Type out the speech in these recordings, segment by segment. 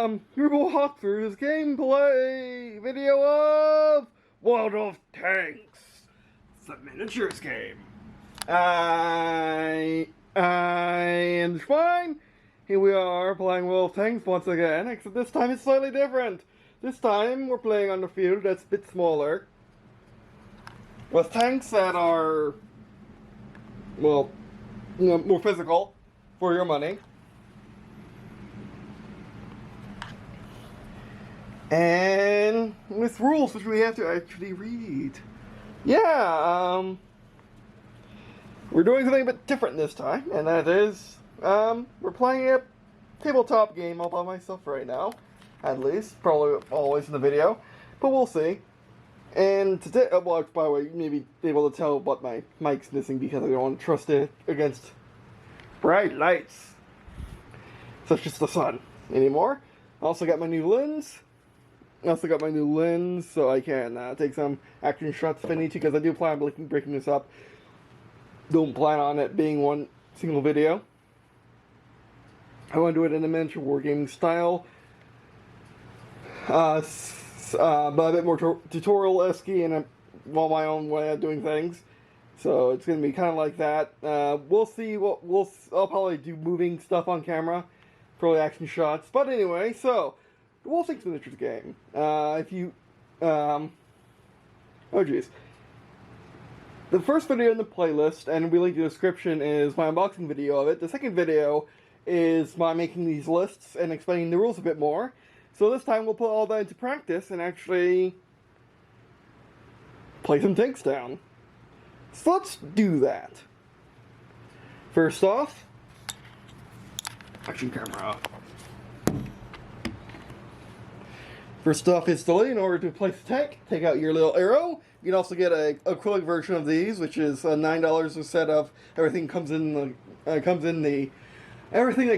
we will walk through this gameplay video of World of Tanks, the miniatures game. I am fine. Here we are playing World of Tanks once again, except this time it's slightly different. This time we're playing on a field that's a bit smaller, with tanks that are, well, you know, more physical for your money. And with rules which we have to actually read. Yeah, we're doing something a bit different this time, and that is, we're playing a tabletop game all by myself right now. At least, probably always in the video, but we'll see. And today, well, by the way, you may be able to tell but my mic's missing because I don't want to trust it against bright lights, such as the sun, anymore. I also got my new lens. So I can take some action shots if I need to, because I do plan on breaking this up. Don't plan on it being one single video. I want to do it in a miniature wargaming style, but a bit more tutorial-esque and my own way of doing things. So it's going to be kind of like that. We'll see. I'll probably do moving stuff on camera, probably action shots. But anyway, so the World of Tanks miniatures game. Oh geez. The first video in the playlist, and we link the description, is my unboxing video of it. The second video is my making these lists and explaining the rules a bit more. So this time we'll put all that into practice and actually play some tanks down. So let's do that. First off, action camera off. First off, instantly, in order to place the tank, take out your little arrow. You can also get an acrylic version of these, which is $9 a set of everything that comes in the everything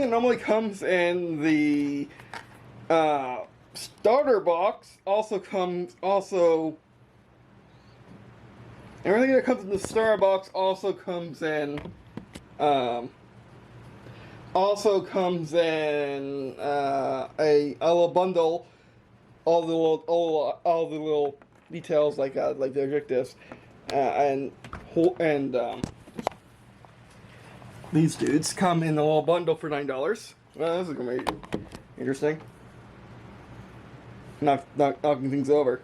that normally comes in the starter box everything that comes in the starter box also comes in a little bundle, all the little details like the objectives and these dudes come in a little bundle for $9. Well, this is gonna be interesting. Knocking things over.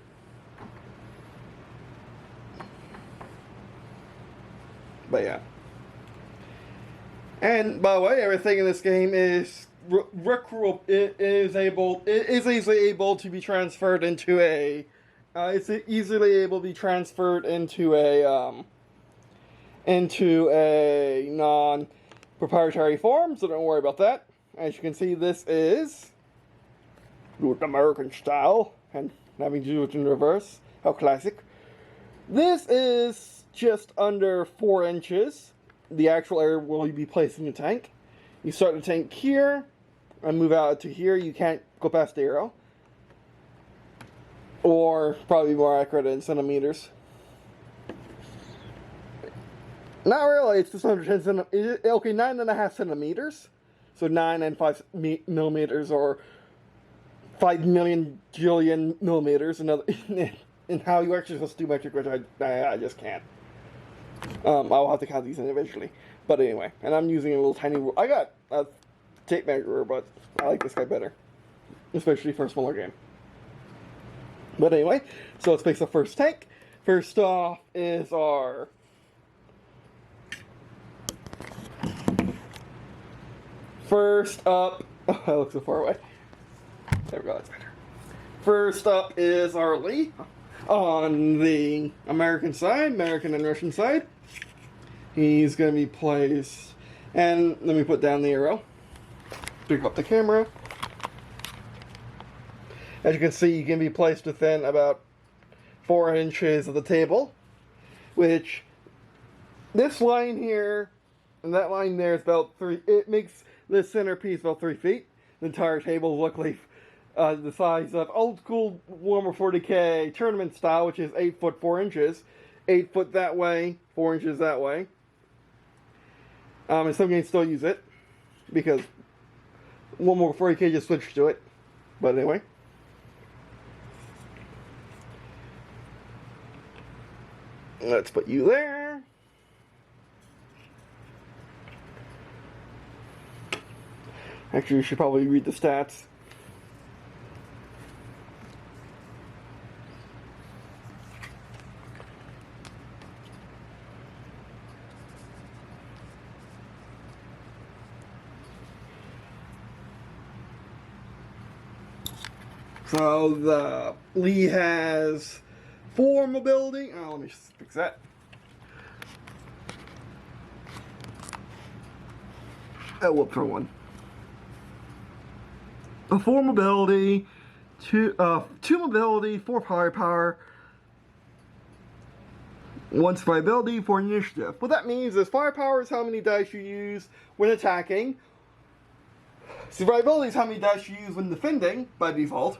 But yeah. And by the way, everything in this game is easily able to be transferred into a. It's easily able to be transferred into a non-proprietary form, so don't worry about that. As you can see, this is North American style, and having to do it in reverse. How classic. This is just under 4 inches. The actual area where you'll be placing the tank. You start the tank here, and move out to here. You can't go past the arrow. Or, probably more accurate, in centimeters. Not really, it's just under 10 centimeters. Okay, 9.5 centimeters. So 9 and 5 millimeters, or 5 million jillion millimeters. Another, and how you actually supposed to do metric, which I just can't. I'll have to count these individually. But anyway, and I'm using a little tiny rule. I got a tape measure, but I like this guy better. Especially for a smaller game. But anyway, so let's place the first tank. First off is our first up. Oh, I look so far away. There we go, that's better. First up is our Lee on the American and Russian side. He's going to be placed, and let me put down the arrow. Pick up the camera. As you can see, you can be placed within about 4 inches of the table, which this line here and that line there is about 3. It makes this centerpiece about 3 feet. The entire table is luckily the size of old school Warhammer 40k tournament style, which is 8 foot 4 inches. 8 foot that way, 4 inches that way. And some games still use it, because one more 40K just switched to it. But anyway. Let's put you there. Actually, you should probably read the stats. So the Lee has 4 mobility. Oh, let me just fix that. Oh, whoop for 1. A 4 mobility, 2 mobility, 4 firepower, 1 survivability, 4 initiative. What that means is firepower is how many dice you use when attacking. Survivability is how many dice you use when defending by default.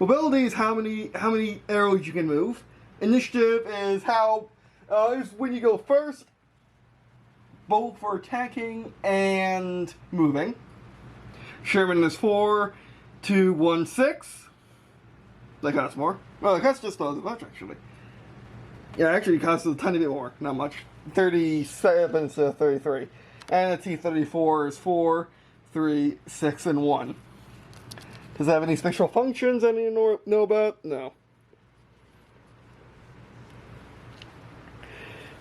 Mobility is how many arrows you can move. Initiative is how is when you go first, both for attacking and moving. Sherman is 4, 2, 1, 6. That costs more. Well, it costs just as much actually. Yeah, actually it costs a tiny bit more, not much. 37 instead of 33. And the T-34 is 4, 3, 6, and 1. Does it have any special functions I need to know about? No.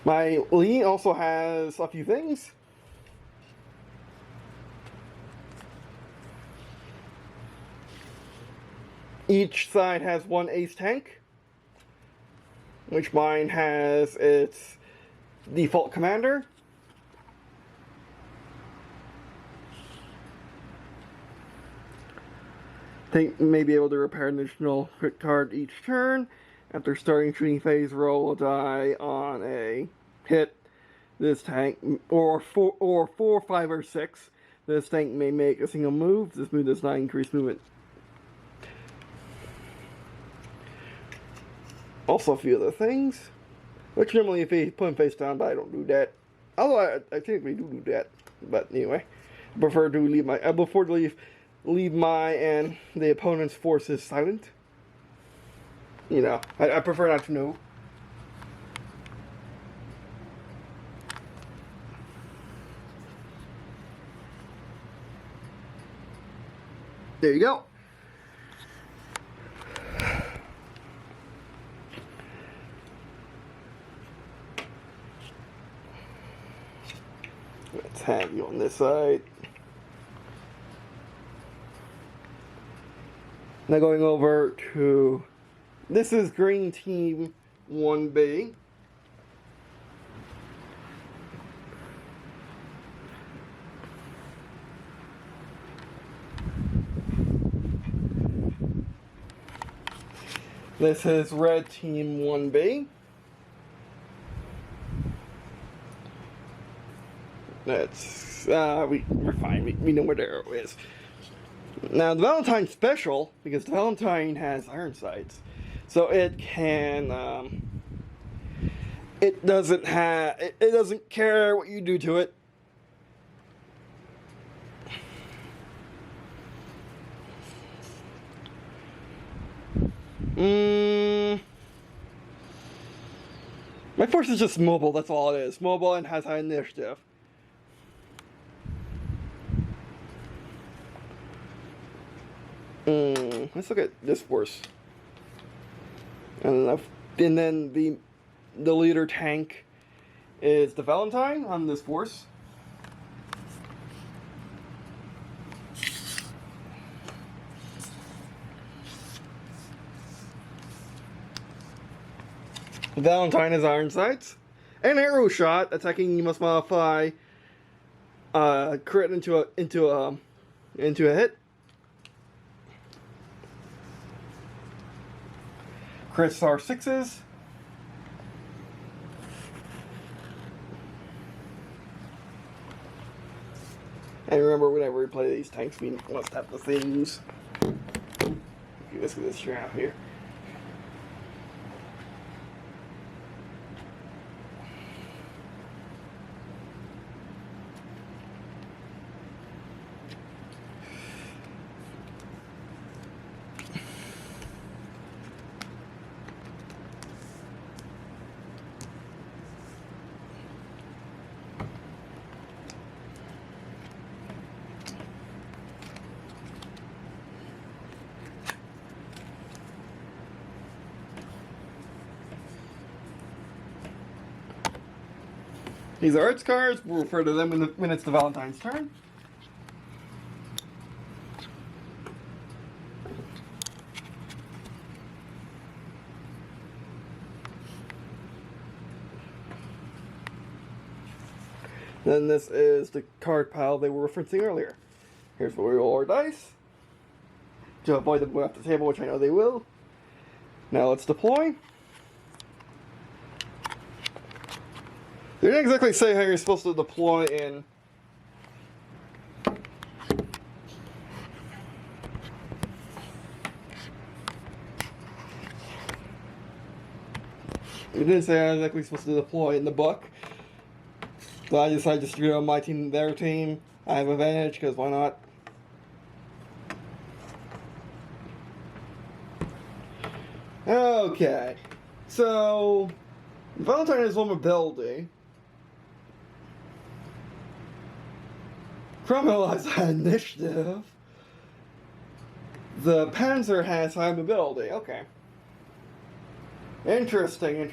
My Lee also has a few things. Each side has 1 ace tank, which mine has its default commander. Tank may be able to repair an additional crit card each turn. After starting shooting phase, roll a die on a hit. This tank, or 4, 5, or 6. This tank may make a single move. This move does not increase movement. Also, a few other things, which normally if you put them face down, but I don't do that. Although I technically do that, but anyway, I prefer to leave my and the opponent's forces silent. You know, I prefer not to know. There you go. Let's have you on this side. Now going over to, this is Green Team 1B. This is Red Team 1B. That's, we're fine, we know where the arrow is. Now the Valatine special, because the Valatine has iron sights, so it can, it doesn't care what you do to it. My force is just mobile, that's all it is. Mobile and has high initiative. Let's look at this force. And then the leader tank is the Valatine on this force. The Valatine has iron sights. And arrow shot. Attacking, you must modify crit into a hit. Crits are 6s. And remember, whenever we play these tanks, we must have the things. Let's get this strap here. These are arts cards. We'll refer to them when it's the Valentine's turn. Then this is the card pile they were referencing earlier. Here's where we roll our dice to avoid them going off the table, which I know they will. Now let's deploy. They didn't exactly say how you're supposed to deploy in It didn't say how exactly supposed to deploy in the book. So I decided just to go on my team, their team. I have advantage because why not? Okay, so Valentine has one ability. Cromwell has initiative. The Panzer has high mobility. Okay. Interesting.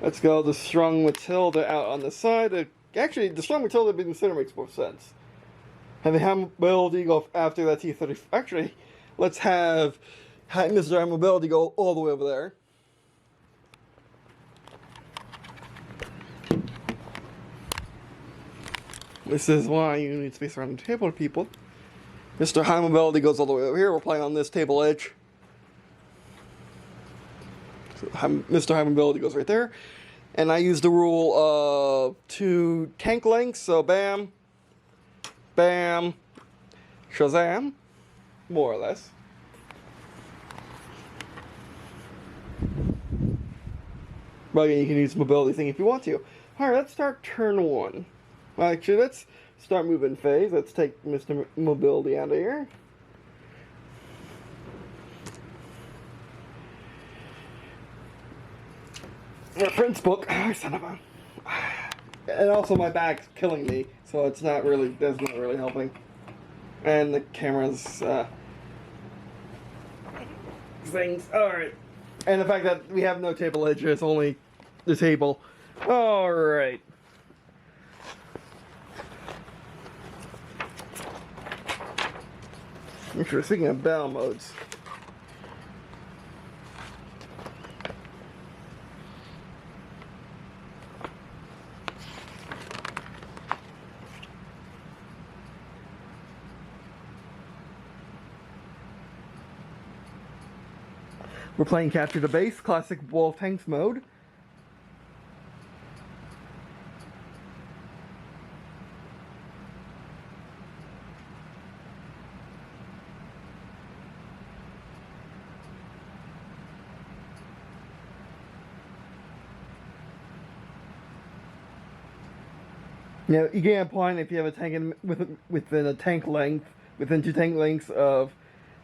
Let's go the Strong Matilda out on the side. Actually, the Strong Matilda being the center makes more sense. Having high mobility go after that T-30. Actually, let's have Mr. High Mobility go all the way over there. This is why you need space around the table, people. Mr. High Mobility goes all the way over here. We're playing on this table edge. So Mr. High Mobility goes right there. And I use the rule of 2 tank lengths. So bam, bam, shazam. More or less. But you can use the mobility thing if you want to. Alright, let's start turn 1. Well, actually, let's start moving phase. Let's take Mr. Mobility out of here. Reference book. Oh, son of a... And also my back's killing me, so it's not really, that's not really helping. And the camera's, things. Alright. And the fact that we have no table edge, it's only the table. Alright. Speaking of battle modes. We're playing Capture the Base, classic Wall of Tanks mode. Now, you gain a point if you have a tank within a tank length, within 2 tank lengths of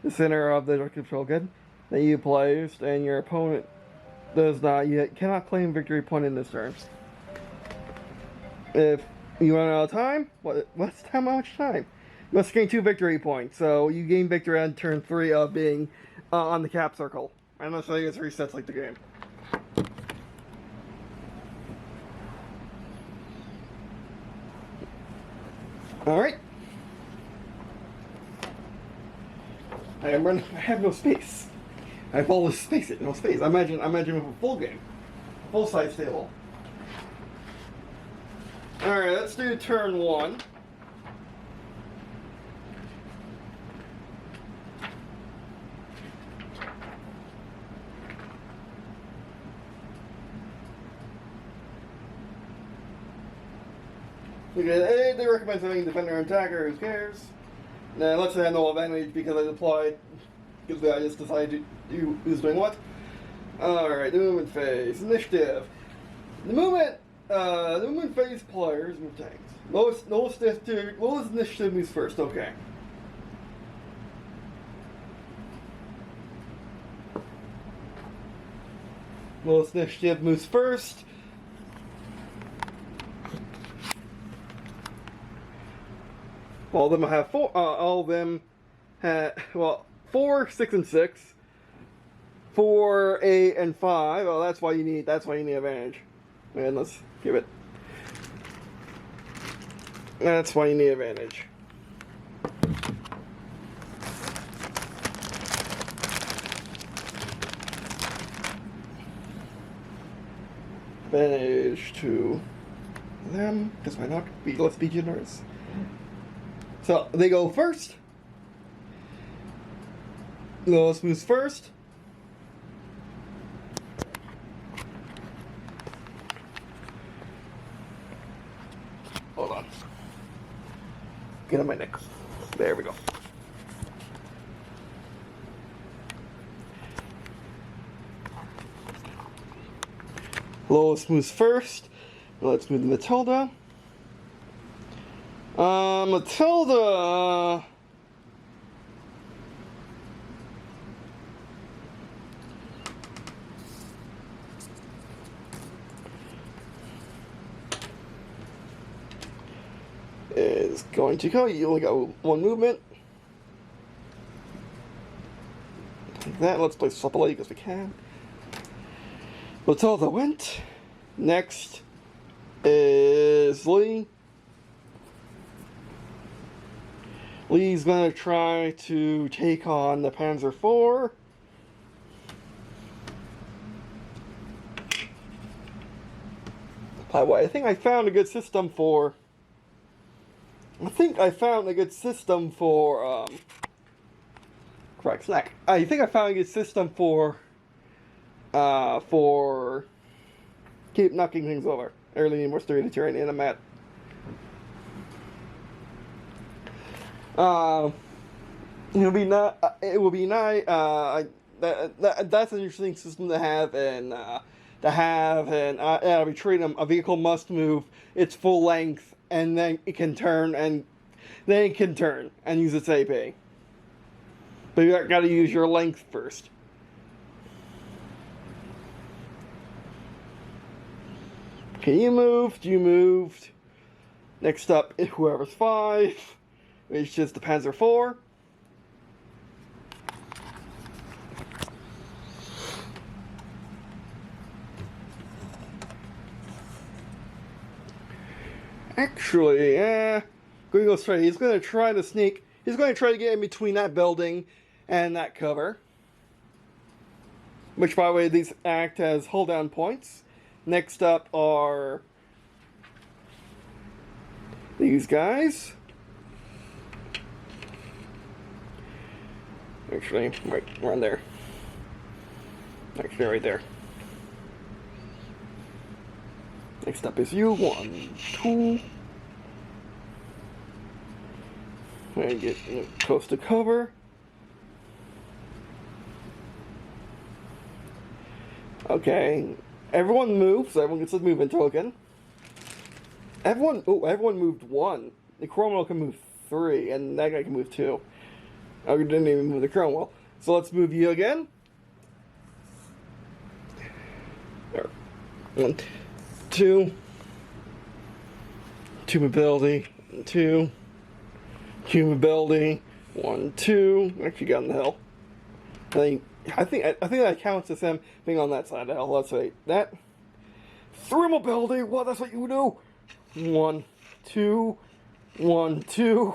the center of the direct control grid that you placed, and your opponent does not yet cannot claim victory point in this turn. If you run out of time, what's how much time? You must gain 2 victory points, so you gain victory on turn 3 of being on the cap circle. And that's how it resets like the game. Alright. I have no space. I have all this space, no space. Imagine with a full game. Full size table. Alright, let's do turn 1. Because they recommend having defender and attacker, who cares? Now let's say I have no advantage because I deployed, because I just decided to do who's doing what. Alright, the movement phase. Initiative. The movement phase players move tanks. Lowest initiative moves first, okay. Lowest initiative moves first. All of them have four. All of them have 4, 6, and 6. 4, 8, and 5. Oh, that's why you need. That's why you need advantage. And let's give it. That's why you need advantage. Advantage to them, because why not? Let's be generous. So they go first. Lowest moves first. Hold on. Get on my neck. There we go. Lowest moves first. Let's move to Matilda. Matilda. Is going to go. You only got one movement. Like that. Let's play swap a leg as we can. Matilda went. Next is Lee. Lee's gonna try to take on the Panzer Four. By the way, I think I found a good system for. Correct snack. I think I found a good system for keep knocking things over. Early need more story to turn in a mat. It will be nice. That's an interesting system to have, and retreat. A vehicle must move its full length, and then it can turn, and use its AP. But you got to use your length first. Okay, you moved. Next up, whoever's 5, which is the Panzer Four. Actually, going to go straight. He's going to try to sneak. He's going to try to get in between that building and that cover. Which, by the way, these act as hold down points. Next up are these guys. Actually, right around there. Actually, right there. Next up is you. 1, 2. And get close to cover. Okay. Everyone moves. Everyone gets a movement token. Everyone moved 1. The Cromwell can move 3, and that guy can move 2. Oh, we didn't even move the Cromwell. So let's move you again. There. 1, 2. 2 mobility. 2. 2 mobility. 1, 2. Actually got on the hill. I think that counts as him being on that side of the hill. Let's say that. 3 mobility. Well, that's what you do. 1, 2. 1, 2.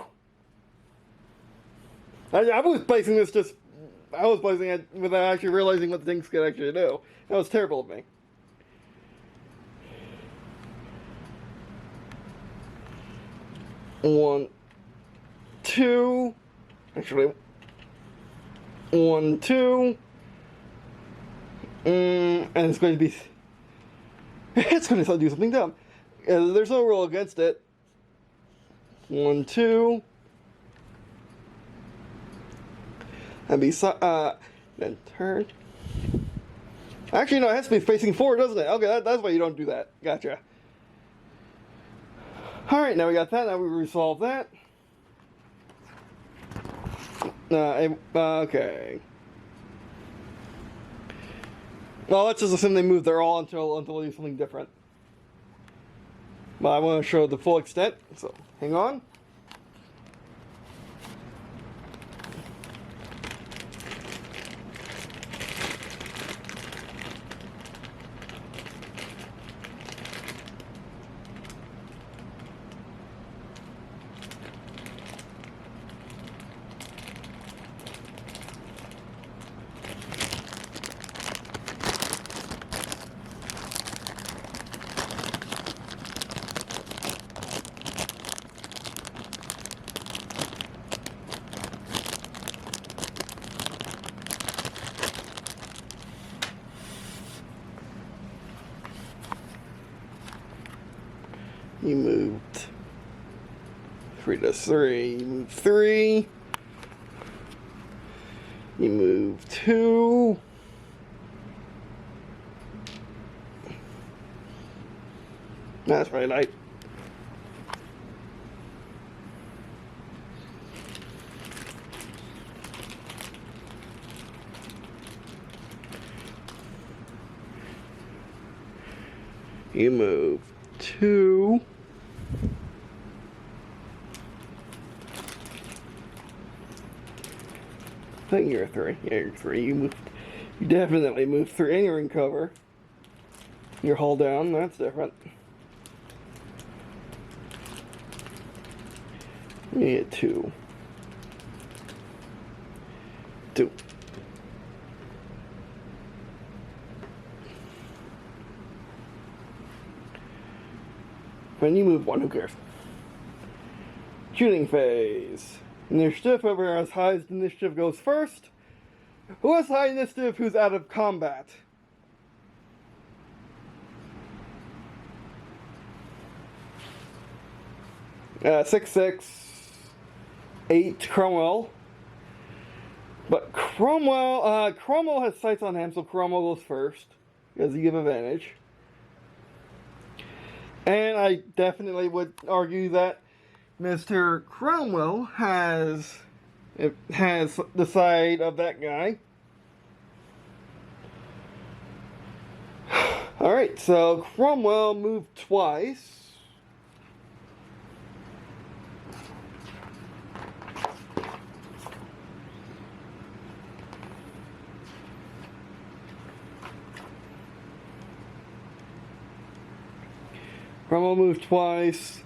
I was placing this I was placing it without actually realizing what the things could actually do. That was terrible of me. One, 2. Actually, 1, 2. And it's going to be. It's going to do something dumb. There's no rule against it. 1, 2. And be then turn. Actually, no, it has to be facing forward, doesn't it? Okay, that's why you don't do that. Gotcha. Alright, now we got that. Now we resolve that. Okay. Well, let's just assume they move there all until they do something different. But I want to show the full extent, so hang on. You moved 3 to 3. You moved 3. You move 2. That's right, You move 2. I think you're 3. Yeah, you're 3. You definitely moved 3, and you're in cover. You're hull down. That's different. You get 2. 2. When you move 1, who cares? Shooting phase. Initiative, whoever has highest initiative goes first. Who has high initiative who's out of combat? Six, 8, Cromwell. But Cromwell has sights on him, so Cromwell goes first, because you give advantage. And I definitely would argue that Mr. Cromwell has the side of that guy. Alright, so Cromwell moved twice. Cromwell moved twice.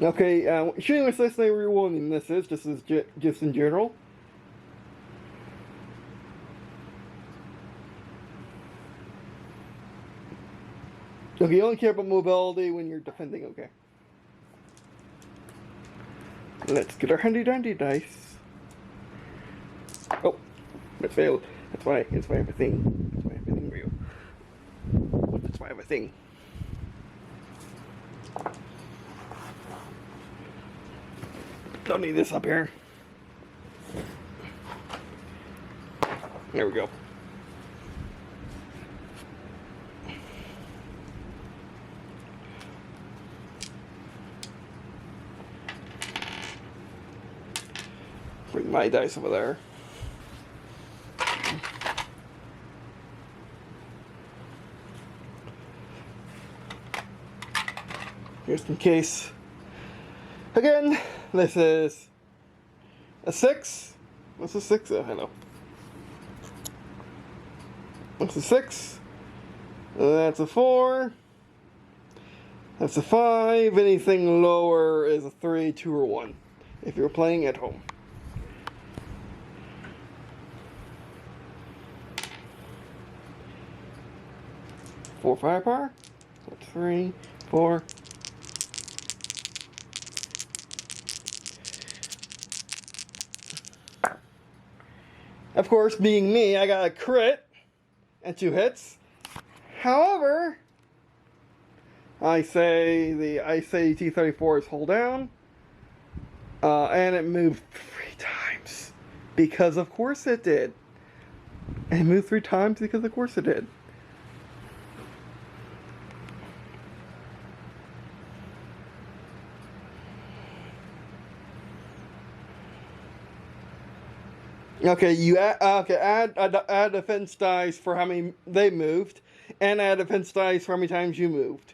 Okay, shooting with less than rewarding this is just in general. Okay, you only care about mobility when you're defending. Okay. Let's get our handy dandy dice. Oh, it failed. That's why I have a thing. That's why I have a thing for you. That's why I have a thing. Don't need this up here. There we go. Bring my dice over there. Just in case. Again, this is a 6. What's a 6? Oh, I know. What's a 6? That's a 4. That's a 5. Anything lower is a 3, 2, or 1. If you're playing at home. Four firepower. That's 3, 4. Of course, being me, I got a crit and 2 hits. However, I say T-34 is hold down, and it moved 3 times because of course it did. And it moved 3 times because of course it did. Okay, you add defense dice for how many they moved, and add defense dice for how many times you moved.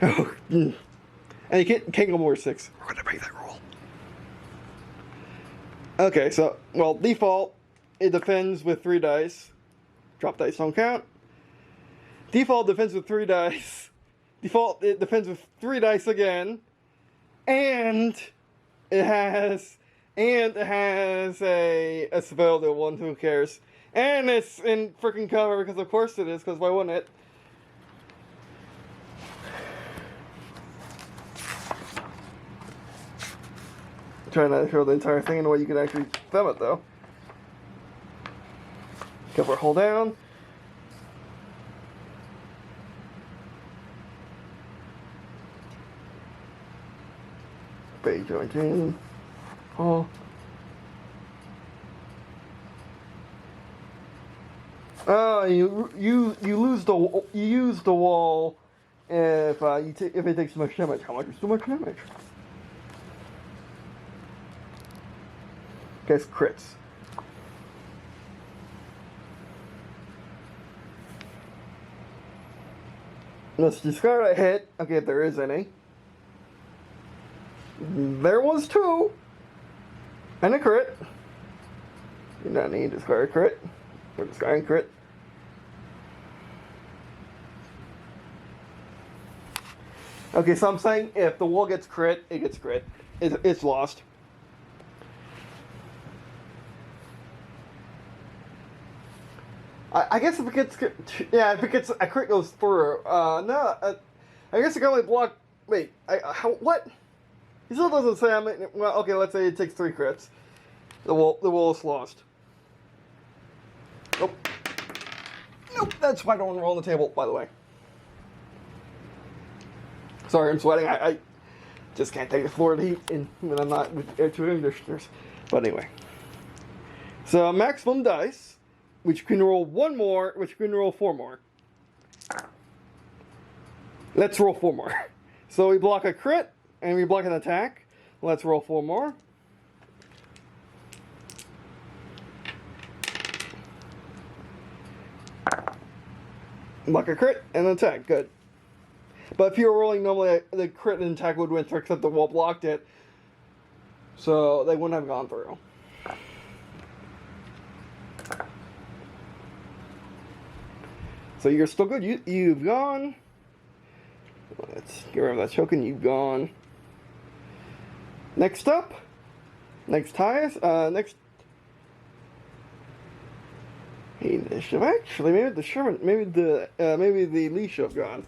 Oh, and you can't go more 6. We're gonna break that rule. Okay, so default it defends with 3 dice. Drop dice don't count. Default defends with 3 dice. Default it defends with 3 dice again. And it has a civilian one, who cares? And it's in freaking cover because of course it is, because why wouldn't it? trying to show the entire thing and the way you can actually film it, though. Cover, hold down. Page 19. Oh. You use the wall if if it takes too much damage. How much is too much damage? Guess crits. Let's discard a hit. Okay, if there is any. There was 2. And a crit. You do not need to discard a crit. We're discarding crit. Okay, so I'm saying if the wall gets crit, it gets crit. It's lost. I guess if it gets, if it gets a crit goes through. I guess it can only block. Wait, what? He still doesn't say. Well, okay, let's say it takes 3 crits. The wall is lost. Nope. Nope. That's why I don't roll on the table. By the way. Sorry, I'm sweating. I just can't take the floor heat when I'm not with air conditioners. But anyway. So maximum dice, which can roll 1 more, which can roll 4 more. Let's roll 4 more. So we block a crit, and we block an attack. Let's roll 4 more. Block a crit, and an attack. Good. But if you were rolling normally, the crit and attack would win, except the wall blocked it. So they wouldn't have gone through. So you're still good. You've gone. Let's get rid of that token. You've gone. Next up. Next highest. Next. Initiative. Actually, maybe the Sherman. Maybe the Lee should have gone.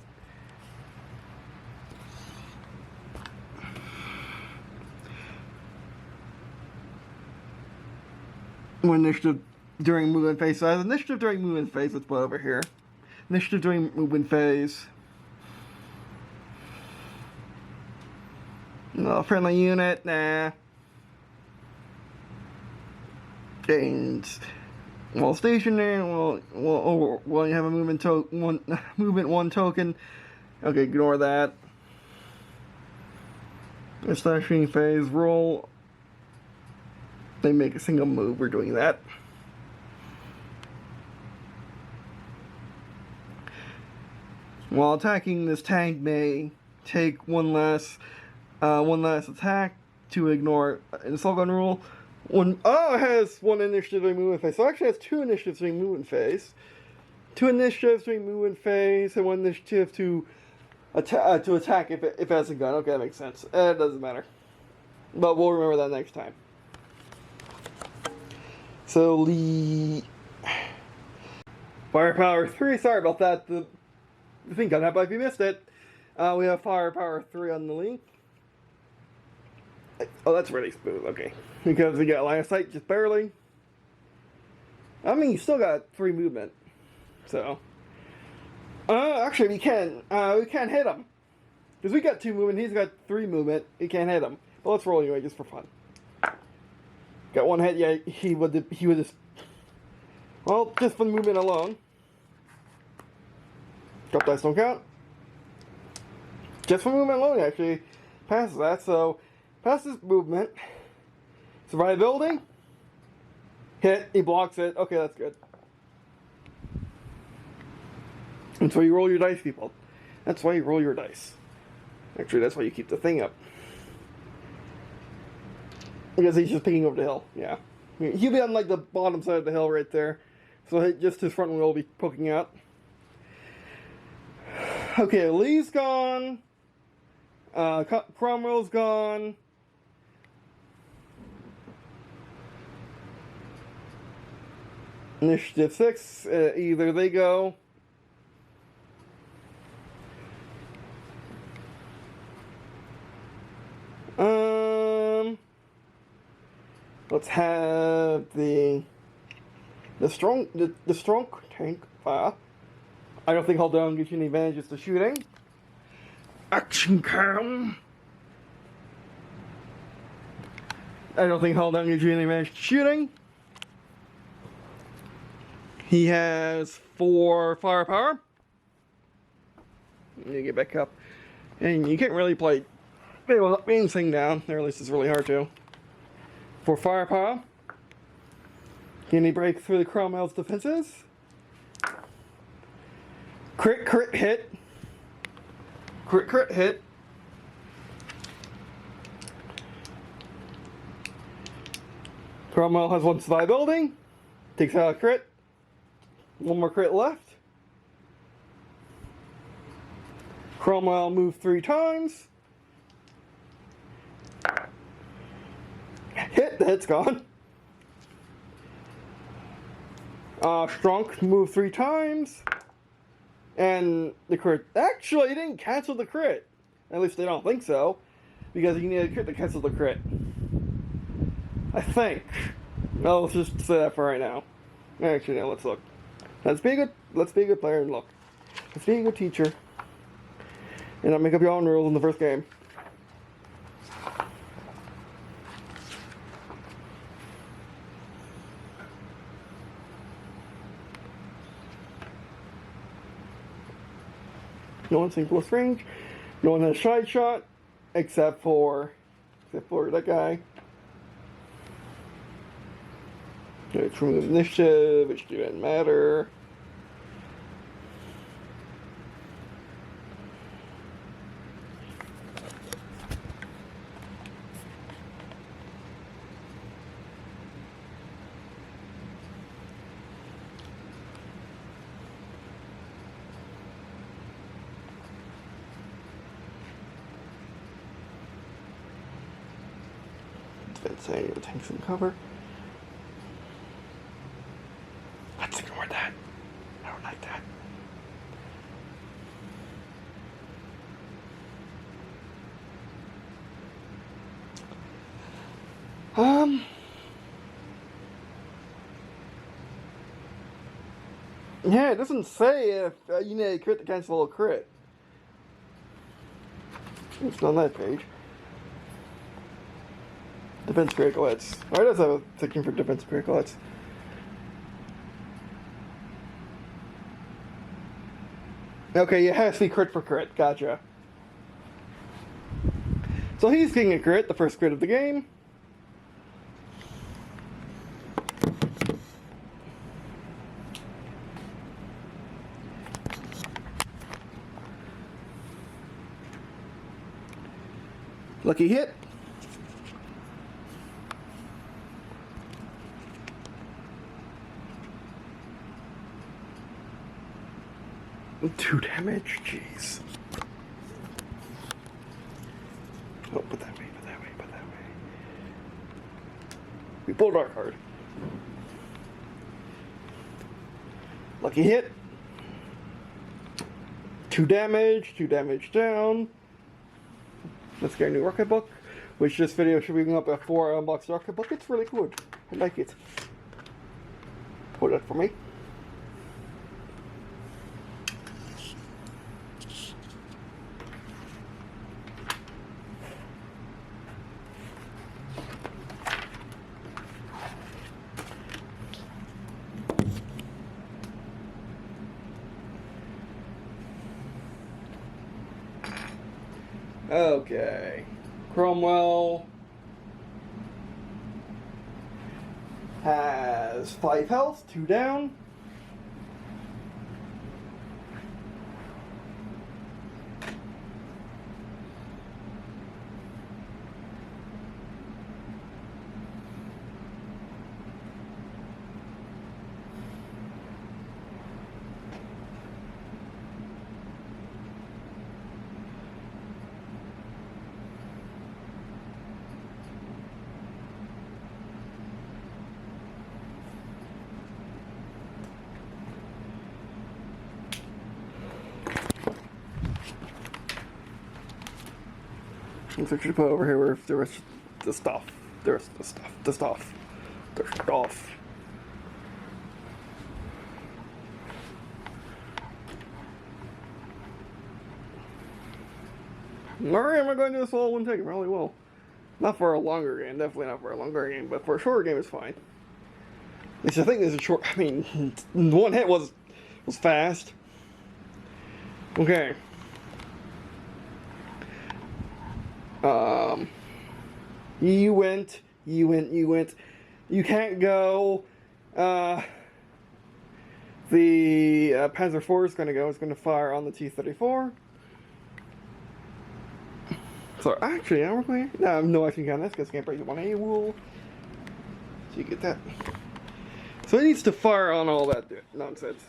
Initiative during movement phase. So as initiative during movement phase, let's put over here. Initiative during movement phase. No friendly unit, nah. Gains. While stationary, well, you have a movement movement 1 token. Okay, ignore that. Establishing phase roll. They make a single move. We're doing that. While attacking, this tank may take one less attack to ignore an assault gun rule. It has 1 initiative during movement phase. So it actually has 2 initiatives during movement phase. 2 initiatives during movement phase and 1 initiative to attack if it has a gun. Okay, that makes sense. It doesn't matter. But we'll remember that next time. So Lee, Firepower 3. Sorry about that. The thing got up if you missed it. We have Firepower 3 on the Lee. Oh, that's really smooth. Okay, because we got line of sight just barely. I mean, you still got 3 movement. So, actually, we can hit him because we got 2 movement. He's got 3 movement. We can't hit him. But let's roll anyway, just for fun. Got 1 hit, yeah, he would just, well, just for movement alone. Drop dice don't count. Just for movement alone, actually, passes that, so, passes movement. Survivability. Hit, he blocks it, okay, that's good. And so you roll your dice, people. That's why you roll your dice. Actually, that's why you keep the thing up. Because he's just picking over the hill, yeah. He'll be on like the bottom side of the hill right there. So just his front wheel will be poking out. Okay, Lee's gone. Cromwell's gone. Initiative 6, either they go. Let's have the strong tank fire. I don't think hold down gives you any advantages to shooting. Action cam. I don't think hold down gives you any advantage to shooting. He has 4 firepower. You get back up, and you can't really play without being sing down. Or at least it's really hard to. For firepower, can he break through the Cromwell's defenses? Crit hit. Crit hit. Cromwell has 1 survivability. Takes out a crit. 1 more crit left. Cromwell moved 3 times. Hit, the hit's gone. Strunk moved 3 times. And the crit, actually, he didn't cancel the crit. At least they don't think so. Because you need a crit to cancel the crit. I think. Well, let's just say that for right now. Actually, now let's look. Let's be a good player and look. Let's be a good teacher. And I'll make up your own rules in the first game. No one's in close range. No one has side shot, except for that guy. It's remove initiative, which didn't matter. Saying the tanks in cover. Let's ignore that. I don't like that. Yeah, it doesn't say if you need a crit to cancel a crit. It's not on that page. Defense critical hits. Or it does have a section for defense critical hits. Okay, it has to be crit for crit. Gotcha. So he's getting a crit, the first crit of the game. Lucky hit. Two damage, jeez. Oh, put that way, put that way, put that way. We pulled our card. Lucky hit. 2 damage down. Let's get a new rocket book, which this video should be going up before I unbox the rocket book. It's really good. I like it. Hold that for me. Okay, Cromwell has 5 health, 2 down. Looks like I should put over here where the rest of the stuff. Push it off. Alright, I'm going to do this all one take. Really will. Not for a longer game, definitely not for a longer game, but for a shorter game, it's fine. At least I think this is short. I mean, one hit was fast. Okay. You went. You can't go. The Panzer Four is going to go. It's going to fire on the T-34. So actually, I'm going. No, I can count this because I can't break the 1A rule. So you get that. So it needs to fire on all that nonsense.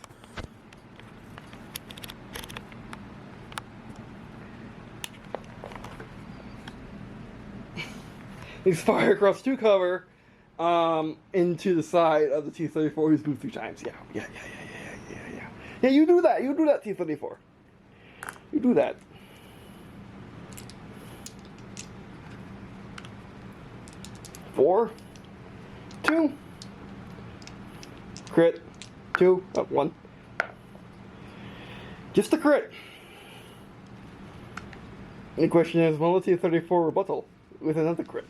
Needs to fire across 2 cover into the side of the T-34 who's moved 3 times. Yeah. Yeah, you do that. You do that, T-34. You do that. Four, 2, crit, 2, 1. Just a crit. The question is, will the T-34 rebuttal with another crit?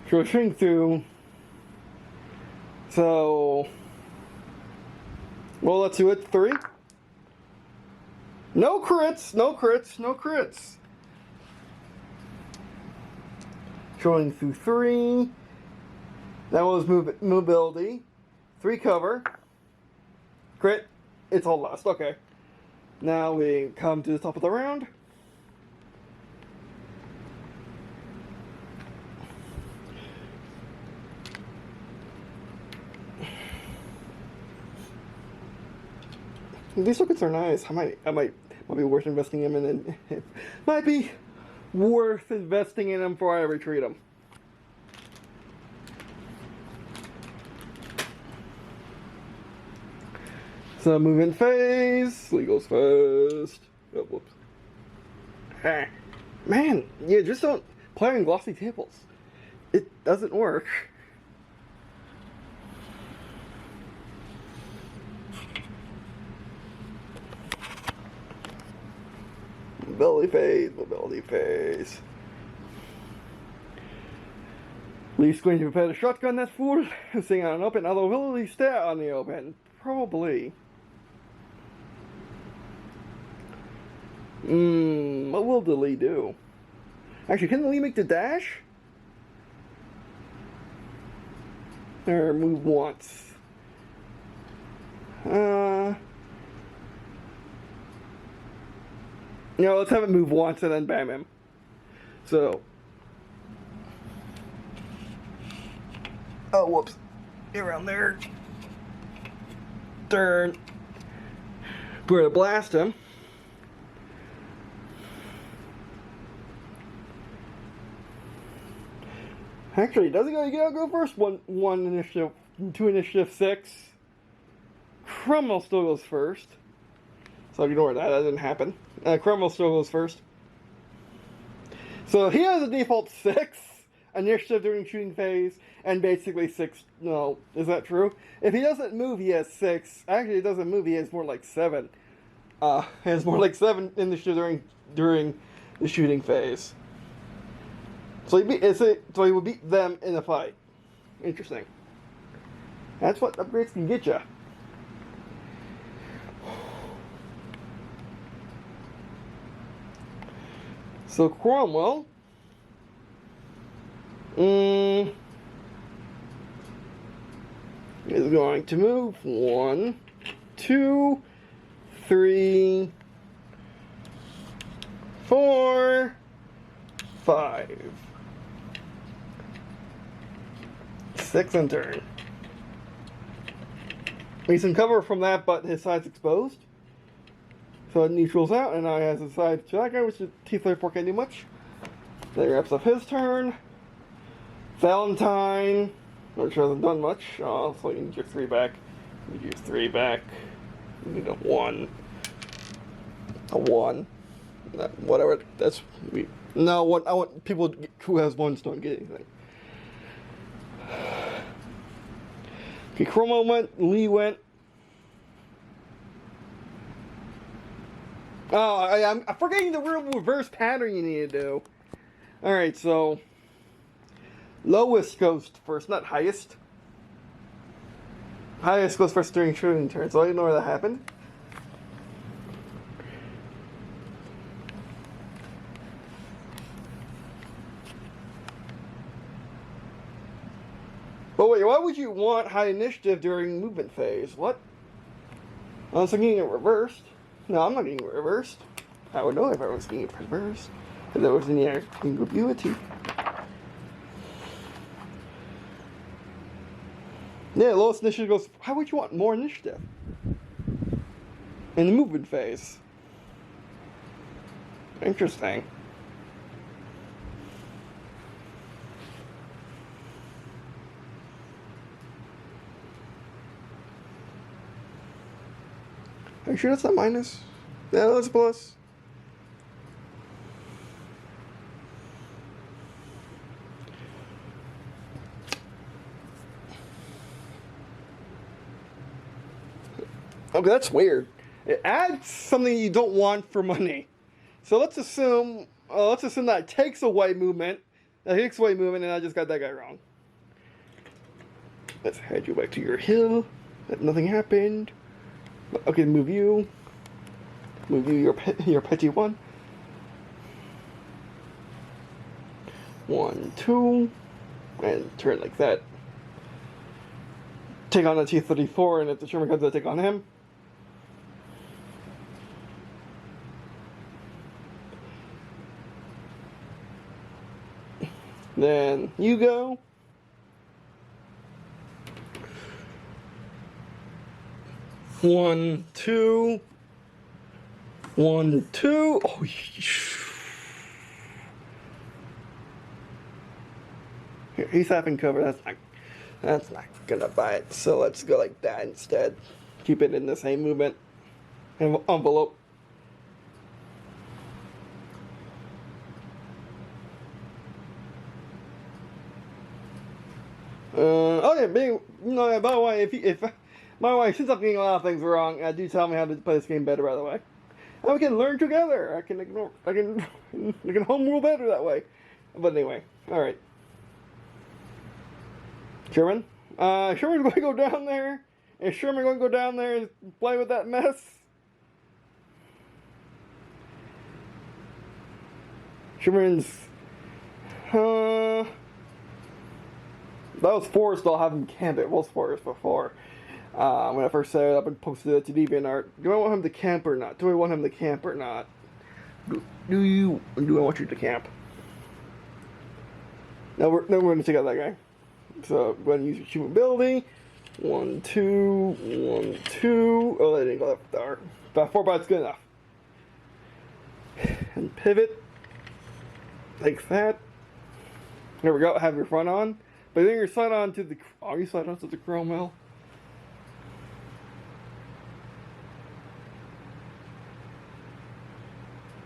So shooting through. So, well, let's do it. 3. No crits. Showing through 3. That was mobility. 3 cover. Crit. It's all lost. Okay. Now we come to the top of the round. These circuits are nice. I might be worth investing in them, and it might be worth investing in them before I retreat them. So movement phase. Lee goes first. Oh, whoops. Man, you just don't play on glossy tables. It doesn't work. Mobility phase. Lee's going to prepare the shotgun that's full, sitting on an open, although will Lee stay on the open? Probably. What will the Lee do? Actually, can the Lee make the dash? Or move once? No, let's have it move once and then bam him. So. Oh, whoops. Get around there. Turn. We're gonna blast him. Actually, does he go first? One initiative, 2 initiative, 6. Cromwell still goes first. So ignore that, that didn't happen. Cromwell still goes first. So he has a default 6 initiative during shooting phase, and basically 6, no, is that true? If he doesn't move, he has 6. Actually, he doesn't move, he has more like 7. He has more like 7 initiative during the shooting phase. So he would beat them in a fight. Interesting. That's what upgrades can get you. So Cromwell is going to move 1, 2, 3, 4, 5, 6 and turn. He can cover from that, but his side's exposed. So it neutrals out, and now he has a side to that guy, which the T-34 can't do much. That wraps up his turn. Valatine, which hasn't done much. So you need your 3 back. You need your 3 back. You need a 1. A 1. Whatever. That's No, I want people who has ones don't get anything. Okay, Chroma went, Lee went. Oh, I'm forgetting the real reverse pattern you need to do. Alright, so lowest goes first, not highest. Highest goes first during shooting turn, so I didn't know where that happened. But wait, why would you want high initiative during movement phase? What? I was thinking it reversed. No, I'm not getting it reversed. I would know if I was getting it reversed. If there was any ambiguity. Yeah, lowest initiative goes. How would you want more initiative? In the movement phase. Interesting. Are you sure that's not minus? No, that's plus. Okay, that's weird. It adds something you don't want for money. So let's assume that it takes away movement. That takes away movement, and I just got that guy wrong. Let's head you back to your hill. That nothing happened. Okay, move you. Move you, your petty one. 1, 2, and turn like that. Take on the T-34, and if the Sherman comes to take on him. Then you go. One, two. 1, 2. Oh, here, he's having cover. That's not gonna buy it. So let's go like that instead. Keep it in the same movement. Envelope. Oh yeah, by the way, if my wife, since I'm getting a lot of things wrong, do tell me how to play this game better. By the way, and we can learn together. I can home rule better that way. But anyway, all right. Sherman, Sherman's going to go down there. Is Sherman going to go down there and play with that mess? Sherman's, that was Forrest. I'll have him camp it. Was Forrest before? When I first set it up and posted it to Deviant Art. Do I want him to camp or not? Do I want him to camp or not? Do I want you to camp? Now we're going to take out that guy. So go ahead and use your achievement ability. 1, 2, 1, 2. Oh, that didn't go that far. About 4 bytes good enough. And pivot like that. There we go. Have your front on. But then you're slide on to the. Oh, you slide on to the chrome mill.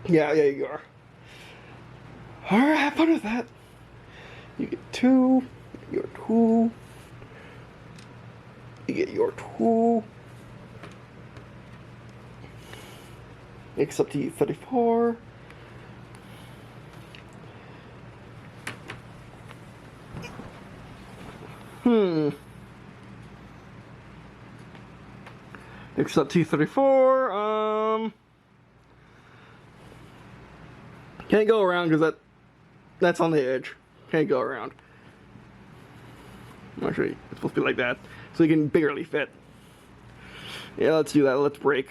Yeah, you are. Alright, have fun with that. You get 2, your 2. You get your 2. Except to 34. Except T-34, can't go around because that's on the edge. Can't go around. Actually, it's supposed to be like that, so you can barely fit. Yeah, let's do that. Let's break.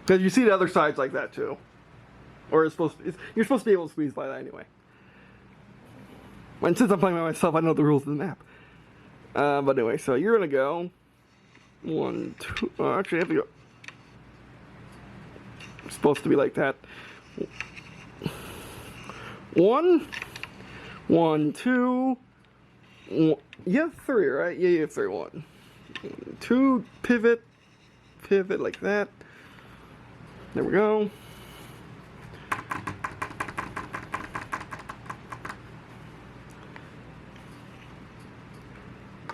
Because you see the other sides like that too, or you're supposed to be able to squeeze by that anyway. And since I'm playing by myself, I know the rules of the map. But anyway, so you're gonna go 1, 2. Actually, I have to go. It's supposed to be like that. 1, 1, 2. 1. You have 3, right? Yeah, you have 3. 1, 2. Pivot like that. There we go.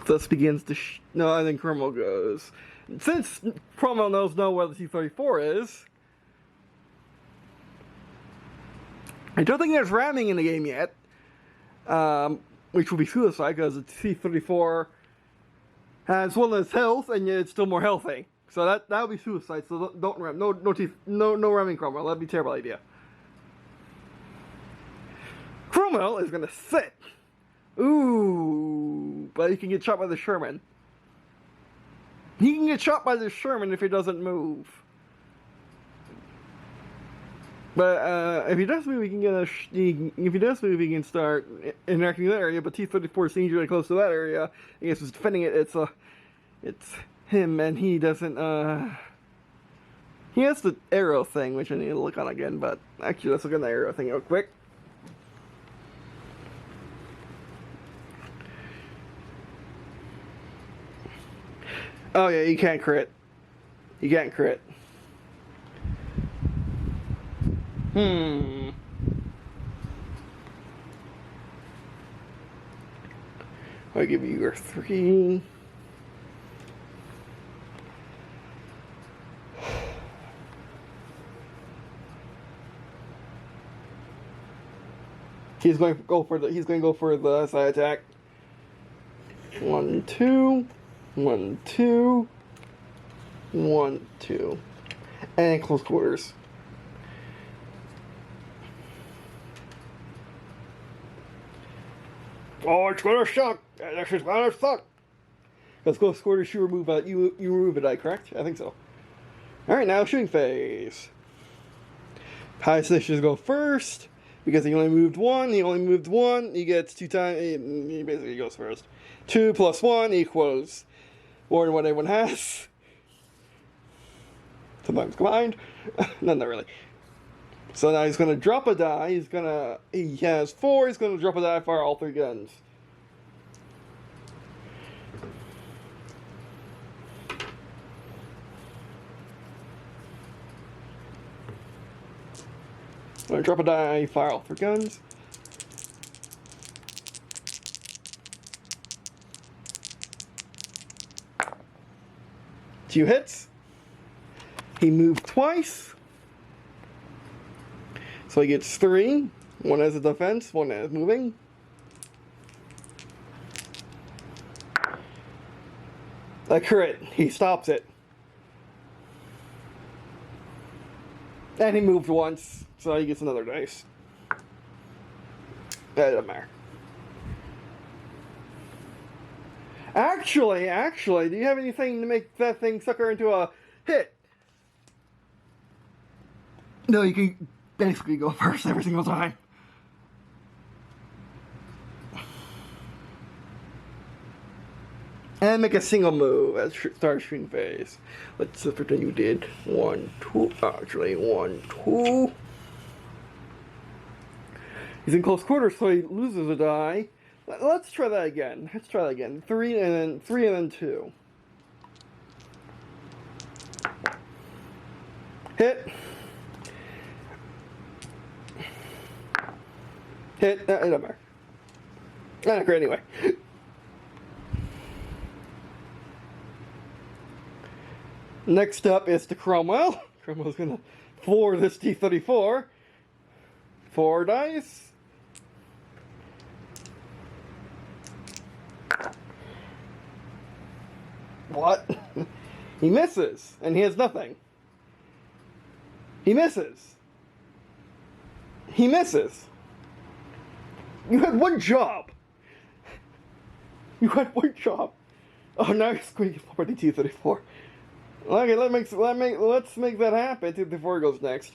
Thus begins the no, and then Cromwell goes. Since Cromwell knows where the T-34 is, I don't think there's ramming in the game yet, which will be suicide because the T-34 has one less health and yet it's still more healthy. So that would be suicide. So don't ram. No ramming Cromwell. That'd be a terrible idea. Cromwell is gonna sit. Ooh, but he can get shot by the Sherman. He can get shot by the Sherman if he doesn't move. But if he does move, he can get a. If he does move, he can start interacting with that area. But T-34 seems really close to that area. I guess he's defending it. It's him, and he doesn't. He has the arrow thing, which I need to look on again. But actually, let's look at the arrow thing real quick. Oh yeah, you can't crit. You can't crit. I'll give you your 3. He's going to go for the side attack. 1, 2, 1, 2, 1, 2, and close quarters. Oh, it's gonna suck. This is gonna suck. Because close quarters, you remove a die, correct? I think so. All right, now shooting phase. High snitches go first because he only moved 1. He gets 2 times. He basically goes first. 2 plus 1 equals more than what everyone has. Sometimes combined. No, not really. So now he's going to drop a die. He has 4. He's going to drop a die, fire all 3 guns. I'm going to drop a die, fire all 3 guns. Two hits. He moved twice. So he gets 3. 1 as a defense, 1 as moving. A crit. He stops it. And he moved once, so he gets another dice. That doesn't matter. Actually, do you have anything to make that thing sucker into a hit? No, you can basically go first every single time. And make a single move at start shooting phase. Let's pretend you did 1, 2. Actually, 1, 2. He's in close quarters, so he loses a die. Let's try that again. 3 and then 2. Hit. Hit. It doesn't matter. Not great anyway. Next up is the Cromwell. Cromwell's gonna floor this T-34. 4 dice. What? He misses, and he has nothing. He misses. He misses. You had 1 job. You had 1 job. Oh, now he's going to get for the T-34. Okay, let's make that happen. T-34 goes next.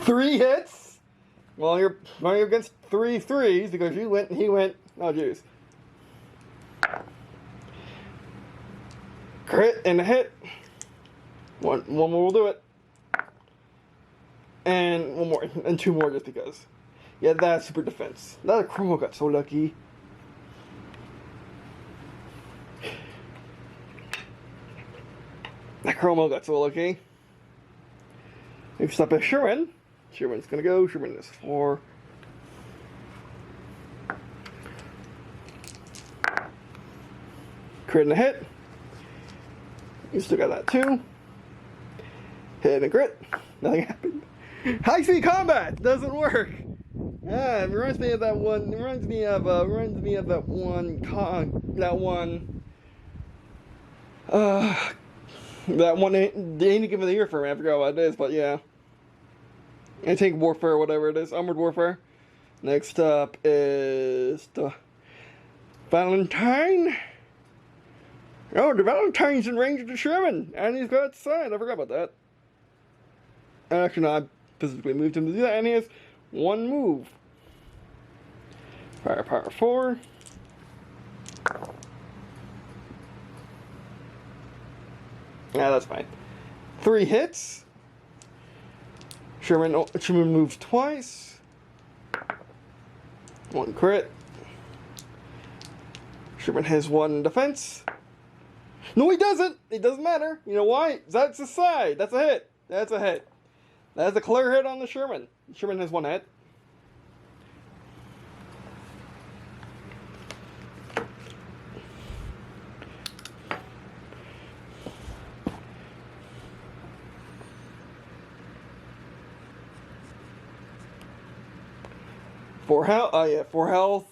Three hits. Well, you're against 3 threes because you went and he went. Oh, jeez. Crit and a hit. One more will do it. And 1 more, and 2 more just because. Yeah, that's super defense. That Cromwell got so lucky. That Cromwell got so lucky. Next up is Sherman. Sherman's gonna go. Sherman is 4. Crit and a hit. You still got that 2. Hit and a crit. Nothing happened. High speed combat doesn't work. It reminds me of that one. It reminds me of that one. That one. The any given the year for me. I forgot what it is, but yeah. Anti-tank warfare, whatever it is, armored warfare. Next up is the Valatine. Oh, the Valatine's in range of the Sherman, and he's got side. I forgot about that. Actually, no, I physically moved him to do that, and he has 1 move. Firepower 4. Yeah, that's fine. 3 hits. Sherman moves twice. 1 crit. Sherman has 1 defense. No, he doesn't. It doesn't matter. You know why? That's a side. That's a hit. That's a hit. That's a clear hit on the Sherman. Sherman has 1 hit. Four health. Oh yeah, 4 health.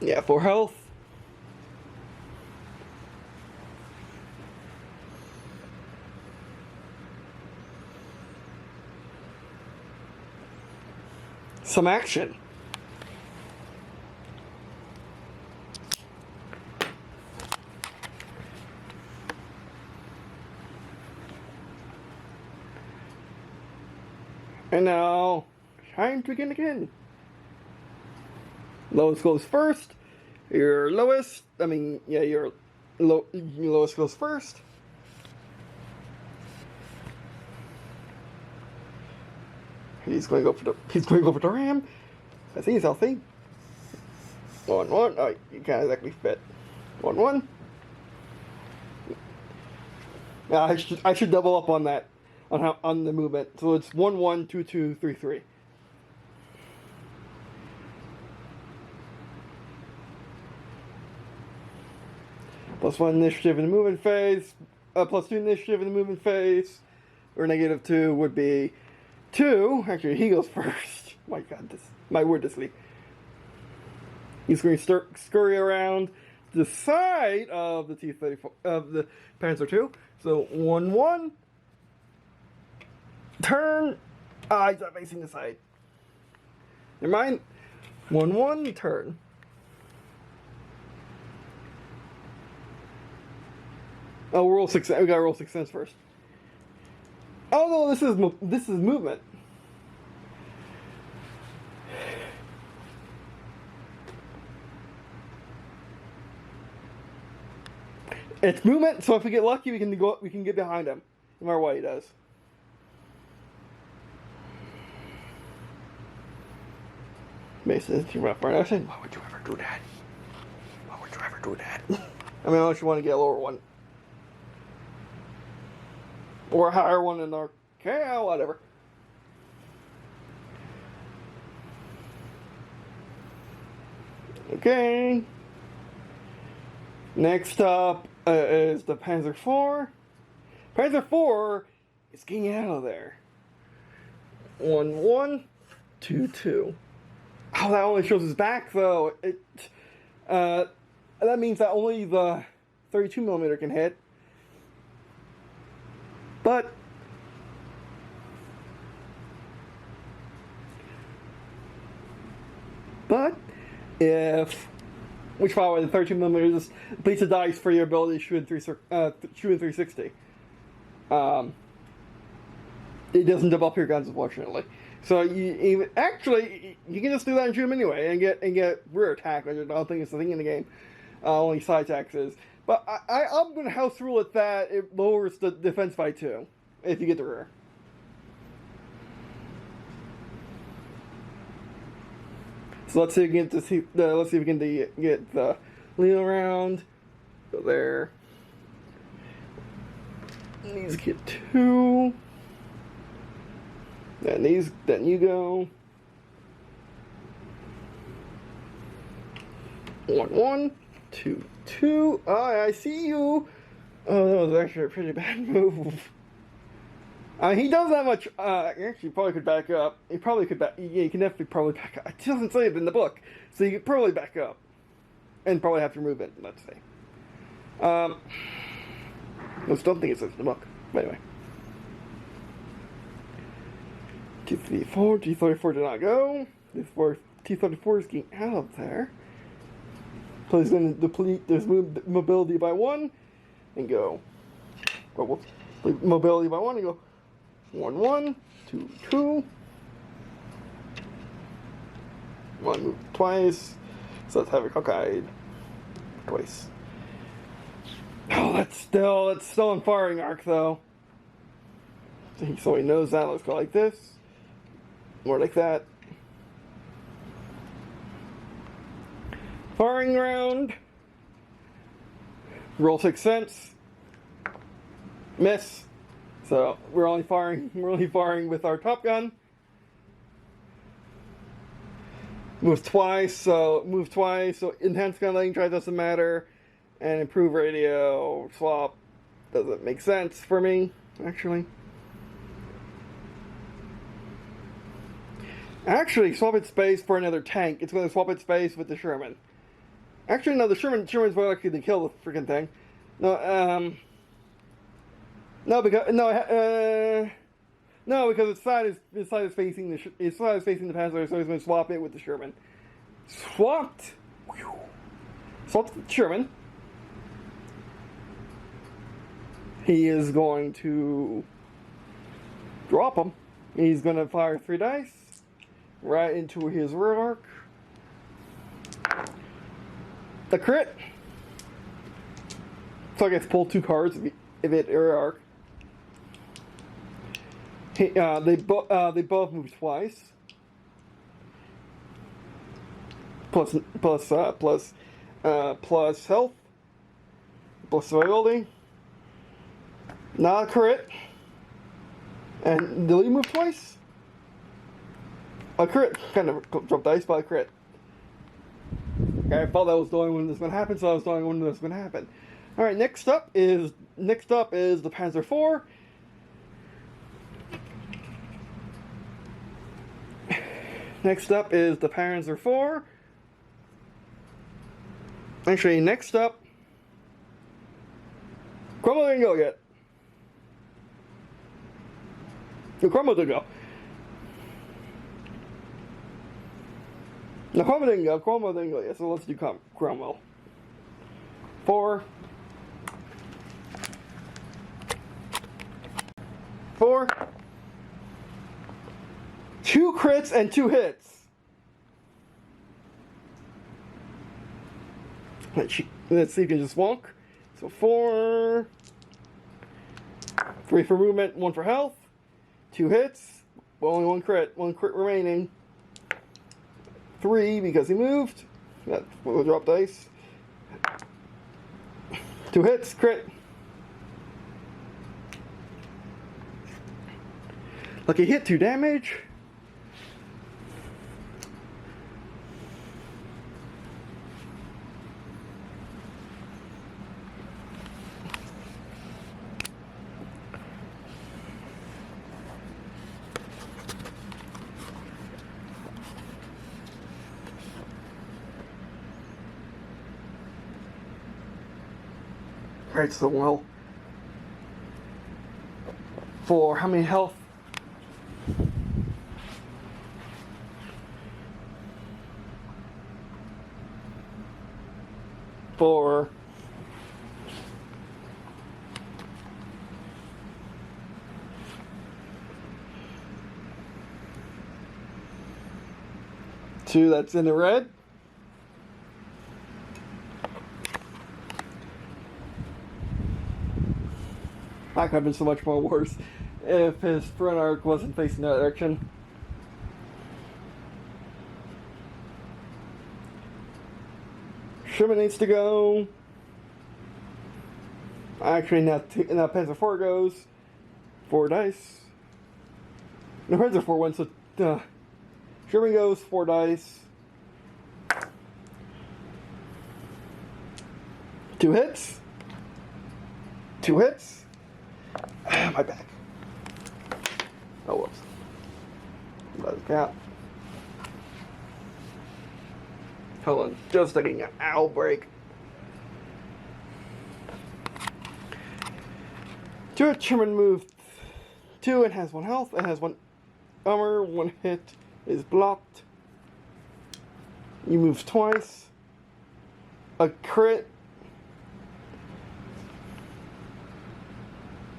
Yeah, 4 health. Some action. And now, time to begin again. Lowest goes first. Your lowest, your lowest goes first. He's going to go for the ram. I think he's healthy. 1-1. Oh, you can't exactly fit. 1-1. I should double up on that. On the movement. So it's 1-1, 2-2, 3-3. +1 initiative in the movement phase. +2 initiative in the movement phase. Or -2 would be 2. Actually, he goes first. My God, my word, this leap. He's going to scurry around the side of the T-34 of the Panzer 2. So 1-1. Turn. He's not facing the side. Never mind. 1-1. Turn. Oh, roll 6. We gotta roll 6 cents first. Oh no, this is movement. It's movement. So if we get lucky, we can get behind him, no matter what he does. Mason, you run for an action. Why would you ever do that? Why would you ever do that? I mean, unless you want to get a lower one. Or a higher one in our... Okay, whatever. Okay. Next up is the Panzer Four. Panzer Four is getting out of there. 1-1, 2-2. Oh, that only shows his back, though. That means that only the 32mm can hit. But if which probably the 32mm just beats the dice for your ability to shoot in 360. It doesn't double up your guns, unfortunately. So you can just do that and shoot him anyway, and get rear attack, which I don't think it's the thing in the game. Only side attacks is. But I'm going to house rule it that it lowers the defense by 2 if you get the rear. So let's see if we can get the lean around. Go there. Needs to get 2. Then you go. 1, 1, 2, 2. Oh, I see you. Oh, that was actually a pretty bad move. He doesn't have much. Actually, probably could back up. He probably could back. Yeah, you can definitely probably back up. It doesn't say it in the book, so you could probably back up, and probably have to remove it. Let's say. I still don't think it says in the book. But anyway. T-34. T-34 did not go. T-34 is getting out of there. So he's going to deplete this mobility by 1 and go. Oh, whoops. Mobility by 1 and go 1, 1, 2, 2. 1 move twice. So let's have it cockeyed twice. Oh, that's still in firing arc though. So he knows that. Let's go like this. More like that. Firing round. Roll 6 cents. Miss. So we're only firing with our top gun. Move twice, so enhanced gun lighting try doesn't matter. And improve radio swap doesn't make sense for me, actually. Actually, swap its space for another tank. It's going to swap its space with the Sherman. Actually, no, the Sherman's more likely to kill the freaking thing. No, because its side is facing the Panzer, so he's going to swap it with the Sherman. Swapped the Sherman. He is going to drop him. He's going to fire 3 dice right into his rear arc. The crit. So I guess pull 2 cards if it rear arc. They both move twice. Plus health. Plus survivability. Not a crit. And did he move twice? A crit. Kind of dropped dice by a crit. Okay, I thought that was the only one that's going to happen, so that was the only one that's going to happen. Alright, next up is the Panzer Four. Next up is the Panzer Four. Actually, next up, Cromwell didn't go yet. No, Cromwell didn't go. No, Cromwell didn't go yet, so let's do Cromwell. 4. 2 crits and 2 hits. Let's see if you can just walk. So 4. 3 for movement, 1 for health. 2 hits. Well, only 1 crit. 1 crit remaining. 3 because he moved. That will drop dice. 2 hits, crit. Lucky hit, 2 damage. Right, so well, for how many health? For 2, that's in the red. That could have been so much more worse if his front arc wasn't facing that direction. Sherman needs to go. Actually, now Panzer Four goes. 4 dice. The Panzer Four wins, so Sherman goes 4 dice. 2 hits. 2 hits. My back. Oh, whoops. Doesn't count. Hold on, just taking an owl break. 2 Sherman moved 2 and has 1 health. It has 1 armor. 1 hit is blocked. You move twice. A crit.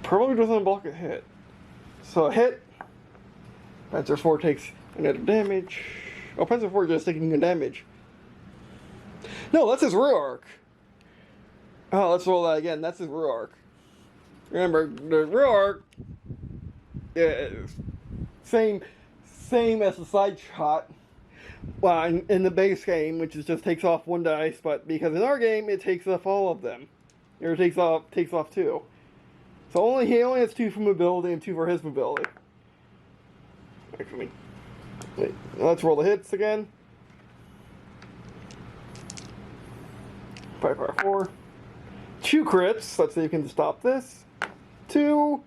Probably doesn't block a hit. So a hit. Panzer 4 takes another damage. Oh, Panzer 4 just taking a damage. No, that's his rear arc. Oh, let's roll that again. That's his rear arc. Remember, the rear arc is same as the side shot. Well, in the base game, which is just takes off 1 dice, but because in our game it takes off all of them, or it takes off 2. So he only has 2 for mobility and 2 for his mobility. Actually, wait, let's roll the hits again. 5 power 4. 2 crits. Let's see if you can stop this. 2.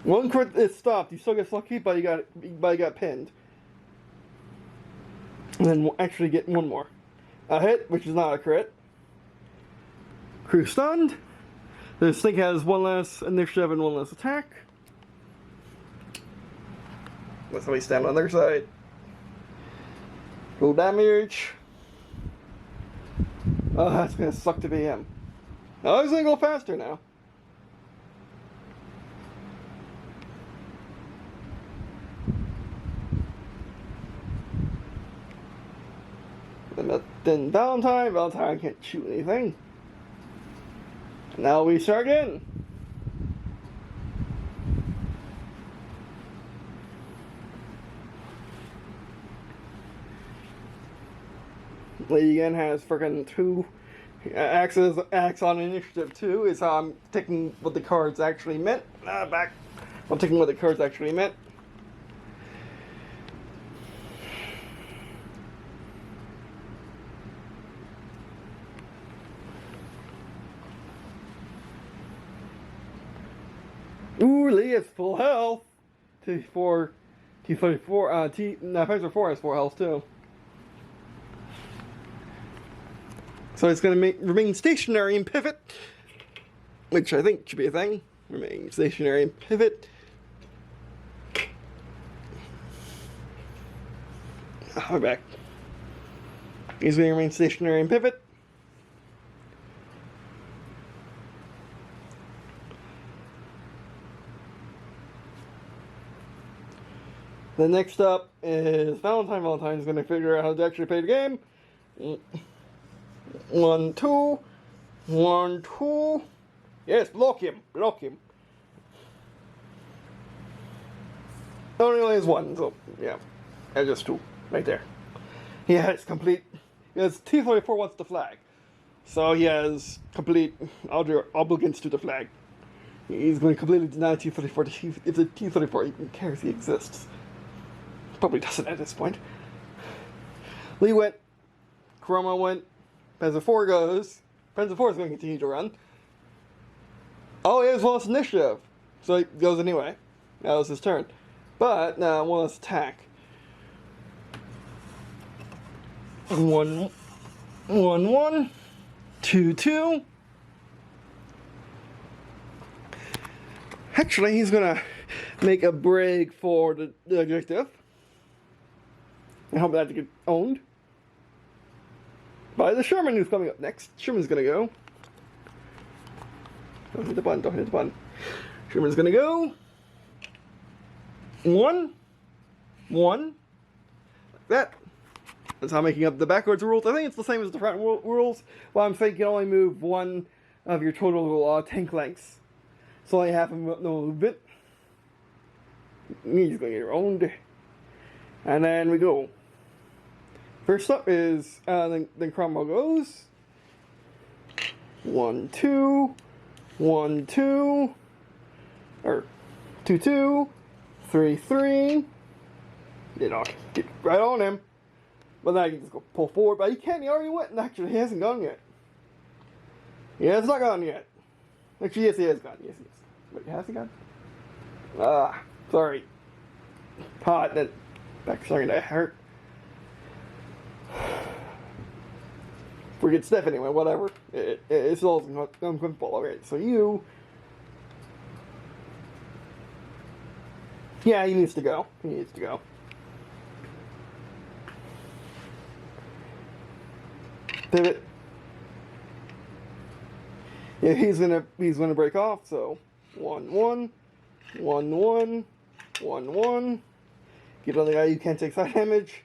1 crit is stopped. You still get lucky, but you got pinned. And then we'll actually get 1 more. A hit, which is not a crit. Crew stunned. This thing has 1 less initiative and 1 less attack. Let somebody stand on their side. Roll damage. Oh, that's gonna suck to be him. Oh, he's gonna go faster now. Then Valatine can't shoot anything. Now we start again. Lee again has freaking 2 acts on initiative 2 is how I'm taking what the cards actually meant. Back. I'm taking what the cards actually meant. Ooh, Lee has full health. T34, Panzer 4 has 4 health too. So it's going to remain stationary and pivot, which I think should be a thing. Remain stationary and pivot. We're back. He's going to remain stationary and pivot. The next up is Valentine. Valentine's going to figure out how to actually play the game. 1, 2. 1, 2. Yes, block him. Block him. Only has 1, so yeah. And just 2. Right there. He has complete. He has T-34 wants the flag. So he has complete obligance to the flag. He's going to completely deny T-34 if the T-34 even cares he exists. Probably doesn't at this point. Lee went. Chroma went. Panzer 4 goes. Panzer 4 is going to continue to run. Oh, he has 1 less initiative. So he goes anyway. That was his turn. But now 1 less attack. 1, 1, 1. 2, 2. Actually, he's going to make a break for the objective. And hope that to get owned by the Sherman, who's coming up next. Sherman's gonna go. Don't hit the button, don't hit the button. Sherman's gonna go. 1. 1. Like that. That's how I'm making up the backwards rules. I think it's the same as the front rules. Well, I'm saying you can only move 1 of your total tank lengths. So only half of no movement. He's gonna get owned. And then we go. First up is, then Cromwell goes. 1, 2. 1, 2. Or 2, 2. 3-3. You know, get right on him. But then I can just go pull forward. But he can't. He already went. And actually, he hasn't gone yet. Yeah, it's not gone yet. Actually, yes, he has gone. Yes, he has. Wait, has he gone? Sorry. Hot. That back starting to hurt. Forget Steph anyway. Whatever. It's all uncomfortable. Alright, so you. Yeah, he needs to go. He needs to go. Pivot. Yeah, he's gonna break off. So 1-1, 1-1, 1-1. Get on the guy you can't take side damage.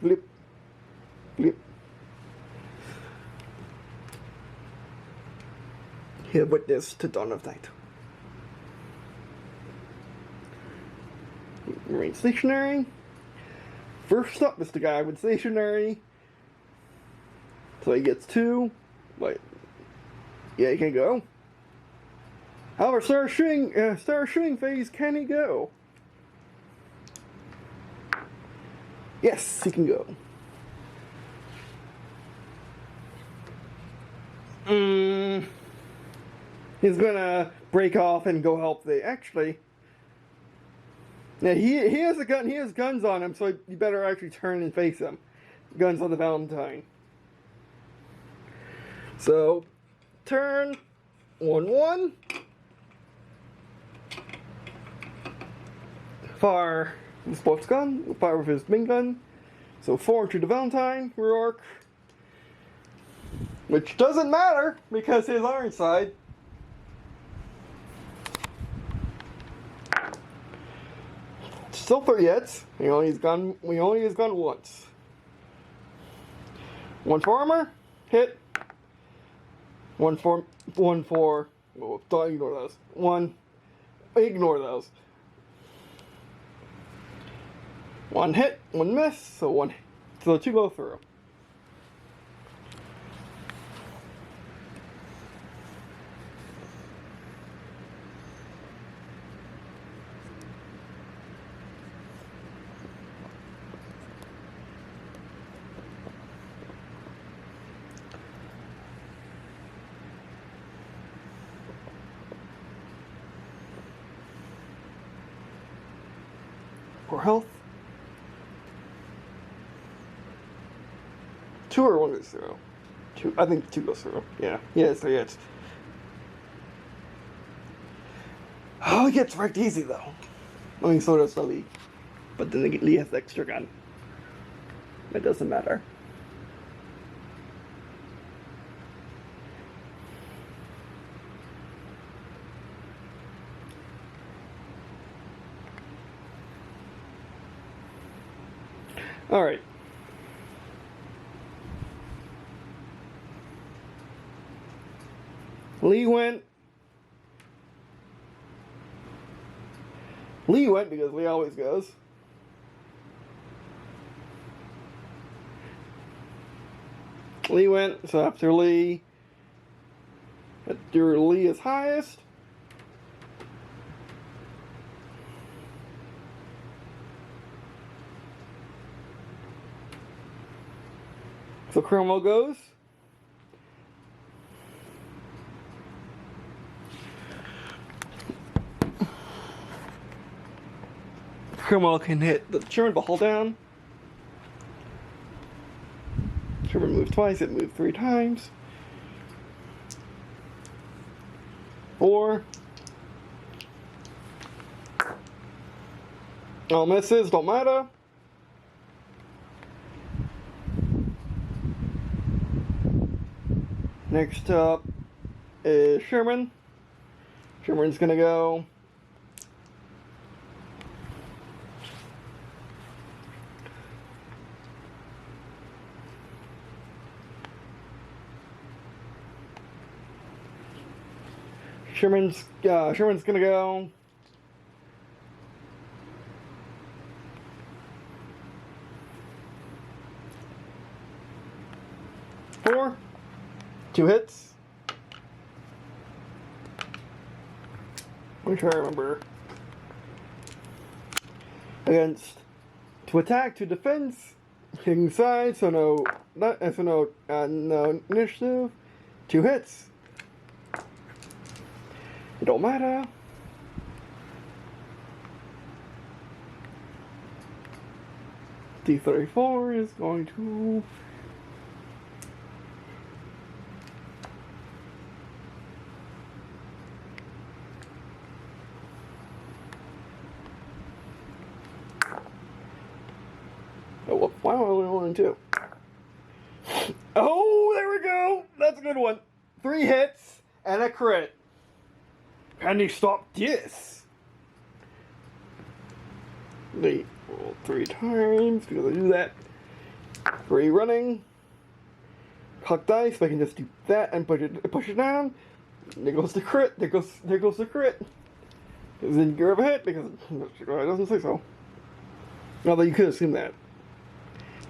Flip, flip. Here, witness to dawn of night. Remain stationary. First up is the guy with stationary. So he gets 2. Wait. Yeah, he can go. However, start shooting phase, can he go? Yes, he can go. He's gonna break off and go help the. Actually, yeah, he has a gun. He has guns on him, so you better actually turn and face him. Guns on the Valatine. So, turn 1-1. Fire the sports gun. Fire with his main gun. So 4 to the Valatine, rear arc. Which doesn't matter because his iron side. Still 3 hits. We only has gone once. 1 for armor. Hit. 1 for. Oh, don't ignore those. 1. Ignore those. 1 hit, 1 miss, so 1. So 2 go through. For health. 2 or 1 goes through. 2. I think 2 goes through. Yeah. Yeah, so yeah, it's. Oh, it gets wrecked easy though. I mean, so does the Lee. But then Lee has the extra gun. It doesn't matter. Alright. Lee went because Lee always goes. Lee went, so after Lee is highest. So Cromwell goes. Cromwell can hit the Sherman, but hold down. Sherman moved twice, it moved 3 times. 4. All misses, don't matter. Next up is Sherman. Sherman's gonna go. Sherman's gonna go. Four. 2 hits. Let me try to remember. against to attack, to defense, hitting side, so no initiative, 2 hits. It don't matter. D34 is going to wow, only 1 and 2. Oh, there we go. That's a good one. 3 hits and a crit. Can he stop this? They roll 3 times because I do that. 3 running. Huck dice. I can just do that and push it down. There goes the crit. There goes the crit. Then you grab a hit because it doesn't say so. Although you could assume that.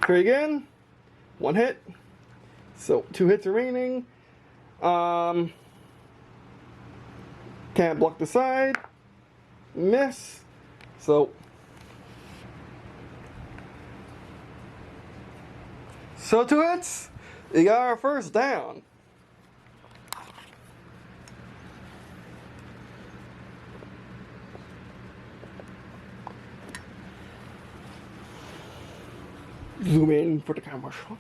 3 again. 1 hit. So 2 hits remaining. Can't block the side. Miss. So 2 hits. We got our first down. Zoom in for the camera shot.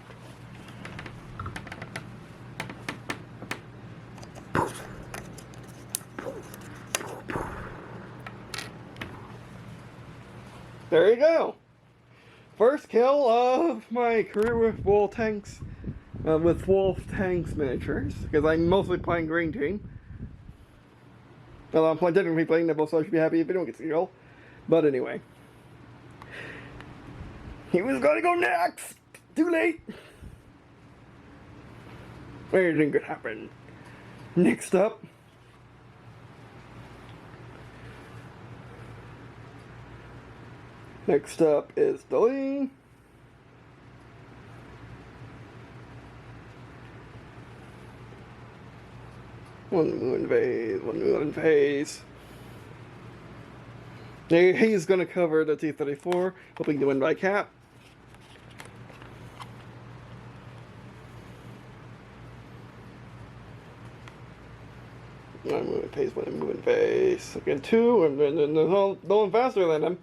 There you go. First kill of my career with Wolf Tanks miniatures, because I'm mostly playing Green Team. Although I'm technically playing Nibble, so I should be happy if I don't get the kill. But anyway. He was gonna go next! Too late! Anything could happen. Next up. Next up is Valatine. One moon phase. He's gonna cover the T-34, hoping to win by cap. One moving phase. Again, 2, and then no one faster than him.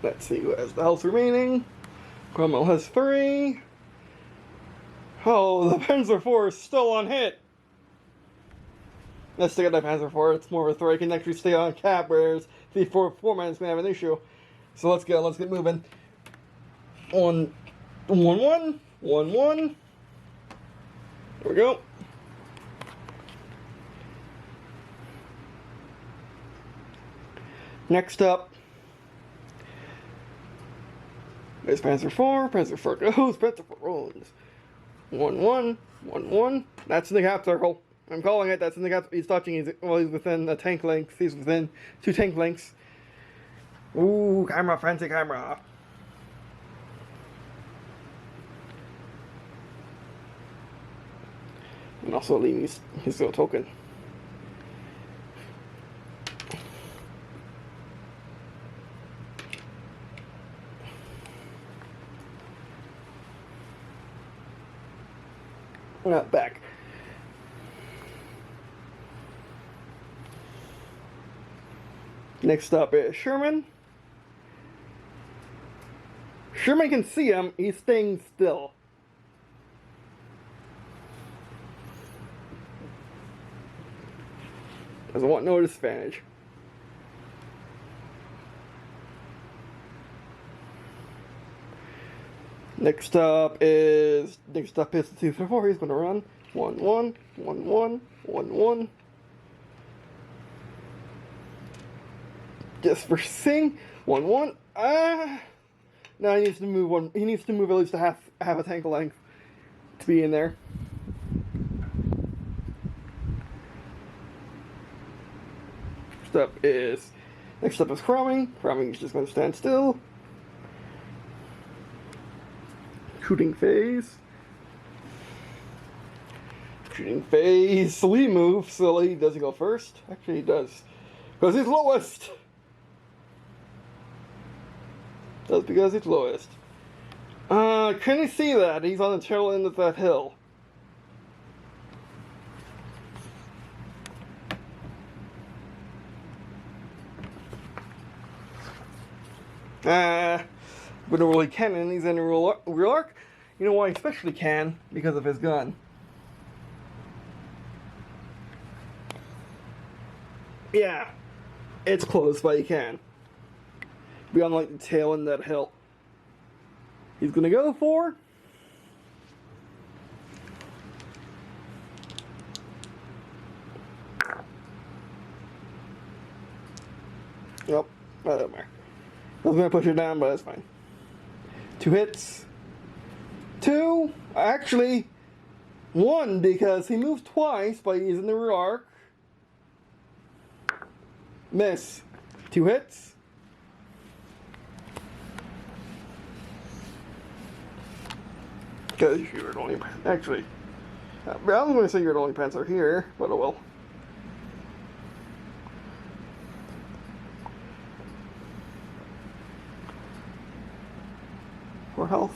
Let's see who has the health remaining. Cromwell has 3. Oh, the Panzer Four is still on hit. Let's stick at the Panzer Four. It's more of a threat. It can actually stay on cap, whereas the 4-man's gonna have an issue. So let's get moving. 1-1. 1-1. There we go. Next up. There's Panzer Four. Panzer Four goes. Panzer Four rolls. 1-1. 1-1. That's in the cap circle. I'm calling it. That's in the cap. He's touching. He's within a tank length. He's within 2 tank lengths. Ooh, camera, fancy camera. And also leaving his little token. Not back. Next up is Sherman. Sherman can see him. He's staying still. Doesn't want no disadvantage. Next up is the T-34. He's gonna run 1-1, 1-1, 1-1. Just for sing 1-1. Now he needs to move one. He needs to move at least a half a tank length to be in there. Next up is Croming. Croming is just going to stand still. Shooting phase. Shooting phase. Lee moves, so Lee doesn't go first. Actually, he does. Because he's lowest! That's because he's lowest. Can you see that? He's on the tail end of that hill. But no really can, and he's in a real arc. You know why he especially can? Because of his gun. Yeah, it's close, but he can. Be on like the tail end of that hill. He's gonna go for. Nope, that doesn't matter. I was gonna push it down, but that's fine. 2 hits. 2, actually, 1 because he moves twice by using the rear arc. Miss. 2 hits. Because you're only actually. I was going to say your only pants are here, but oh well. For health.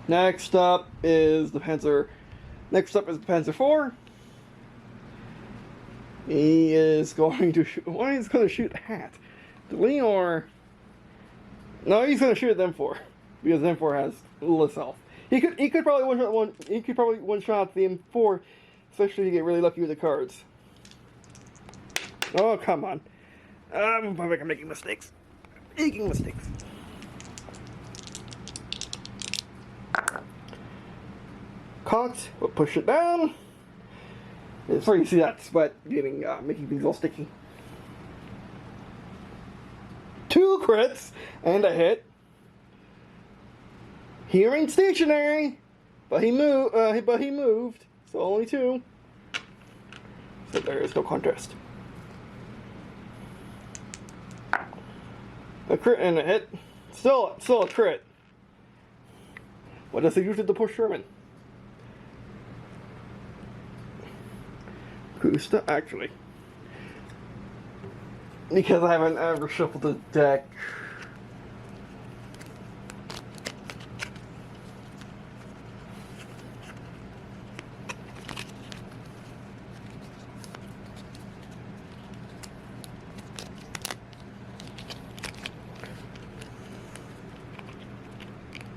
Next up is the Panzer. Next up is the Panzer Four. He is going to shoot. Why is he going to shoot at? Leonor. No, he's going to shoot at them 4 because them 4 has less health. He could probably one shot the M4, especially if you get really lucky with the cards. Oh come on! I'm making mistakes. Making mistakes. Caught. We'll push it down. It's hard to see that sweat getting making things all sticky. 2 crits and a hit. He remained stationary, but he moved. So only 2. So there is no contrast. A crit and a hit. Still a crit. What does he use to push Sherman? Gusta, actually. Because I haven't ever shuffled the deck.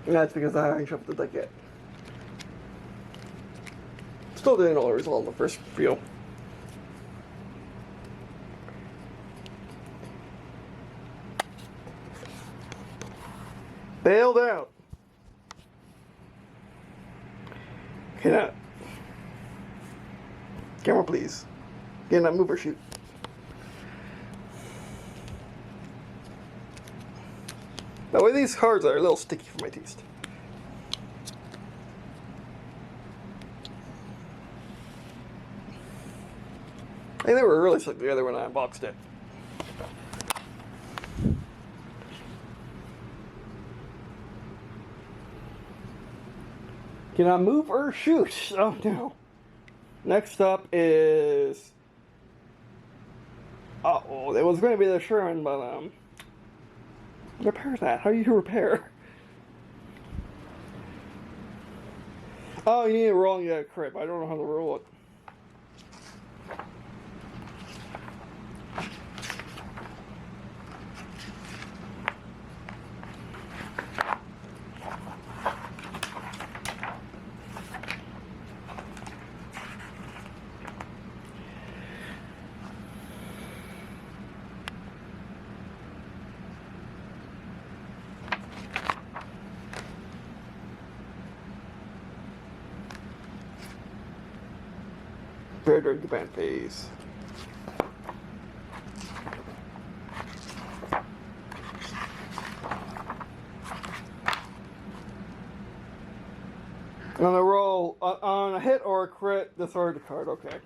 That's because I haven't shuffled the deck yet. Still didn't know the result in the first feel. Bailed out. Cannot. Camera, please. Get in that move or shoot. That way these cards are a little sticky for my taste. I think they were really stuck together when I unboxed it. Can I move or shoot? Oh no. Next up is... Uh-oh, it was going to be the Sherman, but repair that. How do you repair? Oh, you need a roll and you got a crit. I don't know how to roll it. During the band phase. Oh, on a hit or a crit, discard the card. Okay.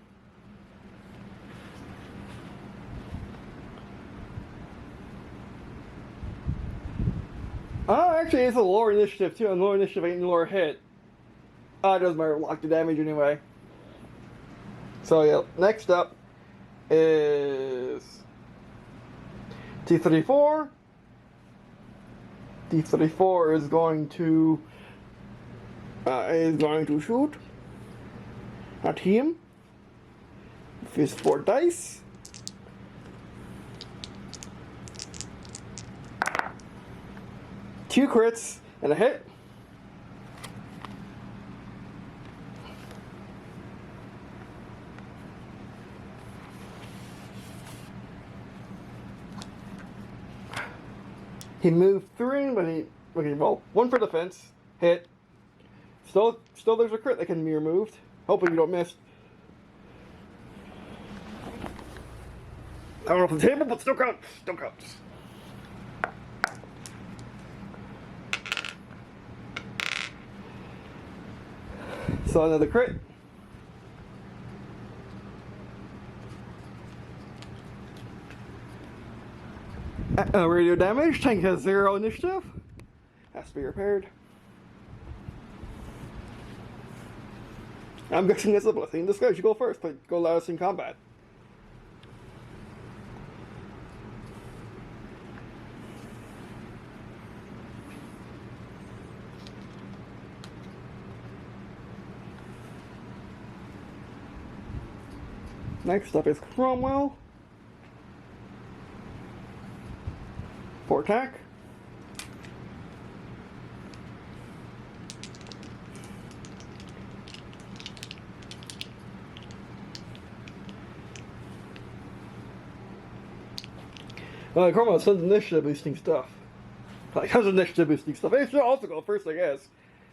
Oh, actually, it's a lower initiative too. And lower initiative ain't lower hit. It doesn't matter. Lock the damage anyway. So yeah, next up is T-34. T-34 is going to shoot at him with his 4 dice. Two crits and a hit. He moved 3, but well, 1 for defense, hit. Still there's a crit that can be removed. Hoping you don't miss. I don't know if the table, but still counts. Still counts. So another crit. Radio damage. Tank has 0 initiative. Has to be repaired. I'm guessing it's a blessing. This guy should go first, but go loudest in combat. Next up is Cromwell. For attack. Cromwell sends initiative boosting stuff. Like, how's initiative boosting stuff? It should also go first, I guess,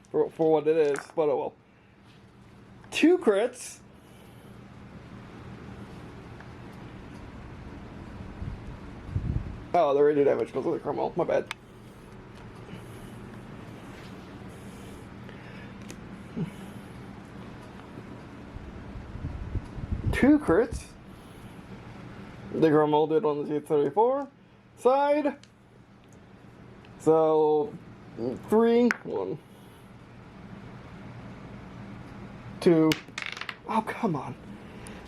for what it is, but oh well. 2 crits. Oh, the radio damage goes with the Cromwell. My bad. Two crits. The Cromwell did on the T-34 side. So 3, 1, 2. Oh, come on.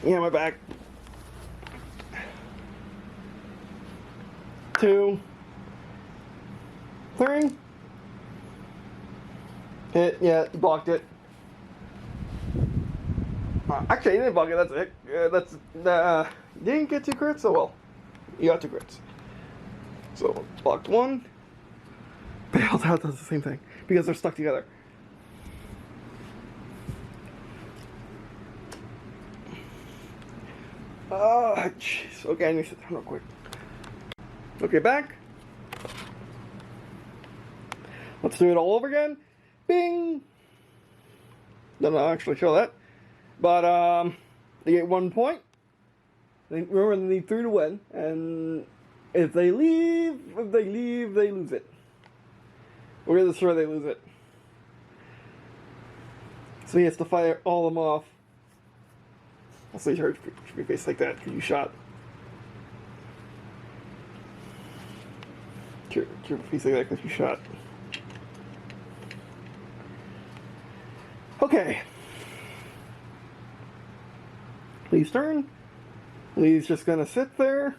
Yeah, my back. 2, 3. Hit, yeah, blocked it. Actually, you didn't block it, that's a hit. Didn't get 2 crits, so well. You got 2 crits. So, blocked 1. Bailed out does the same thing, because they're stuck together. Oh, jeez. Okay, I need to sit down real quick. Okay, back. Let's do it all over again. Bing! Then I'll actually show that. But, they get 1 point. Remember, they need 3 to win. And if they leave, they lose it. We're really sure they lose it. So he has to fire all of them off. I'll see her should be faced like that because you shot. Should be faced like that because you shot. Okay. Lee's turn. Lee's just gonna sit there.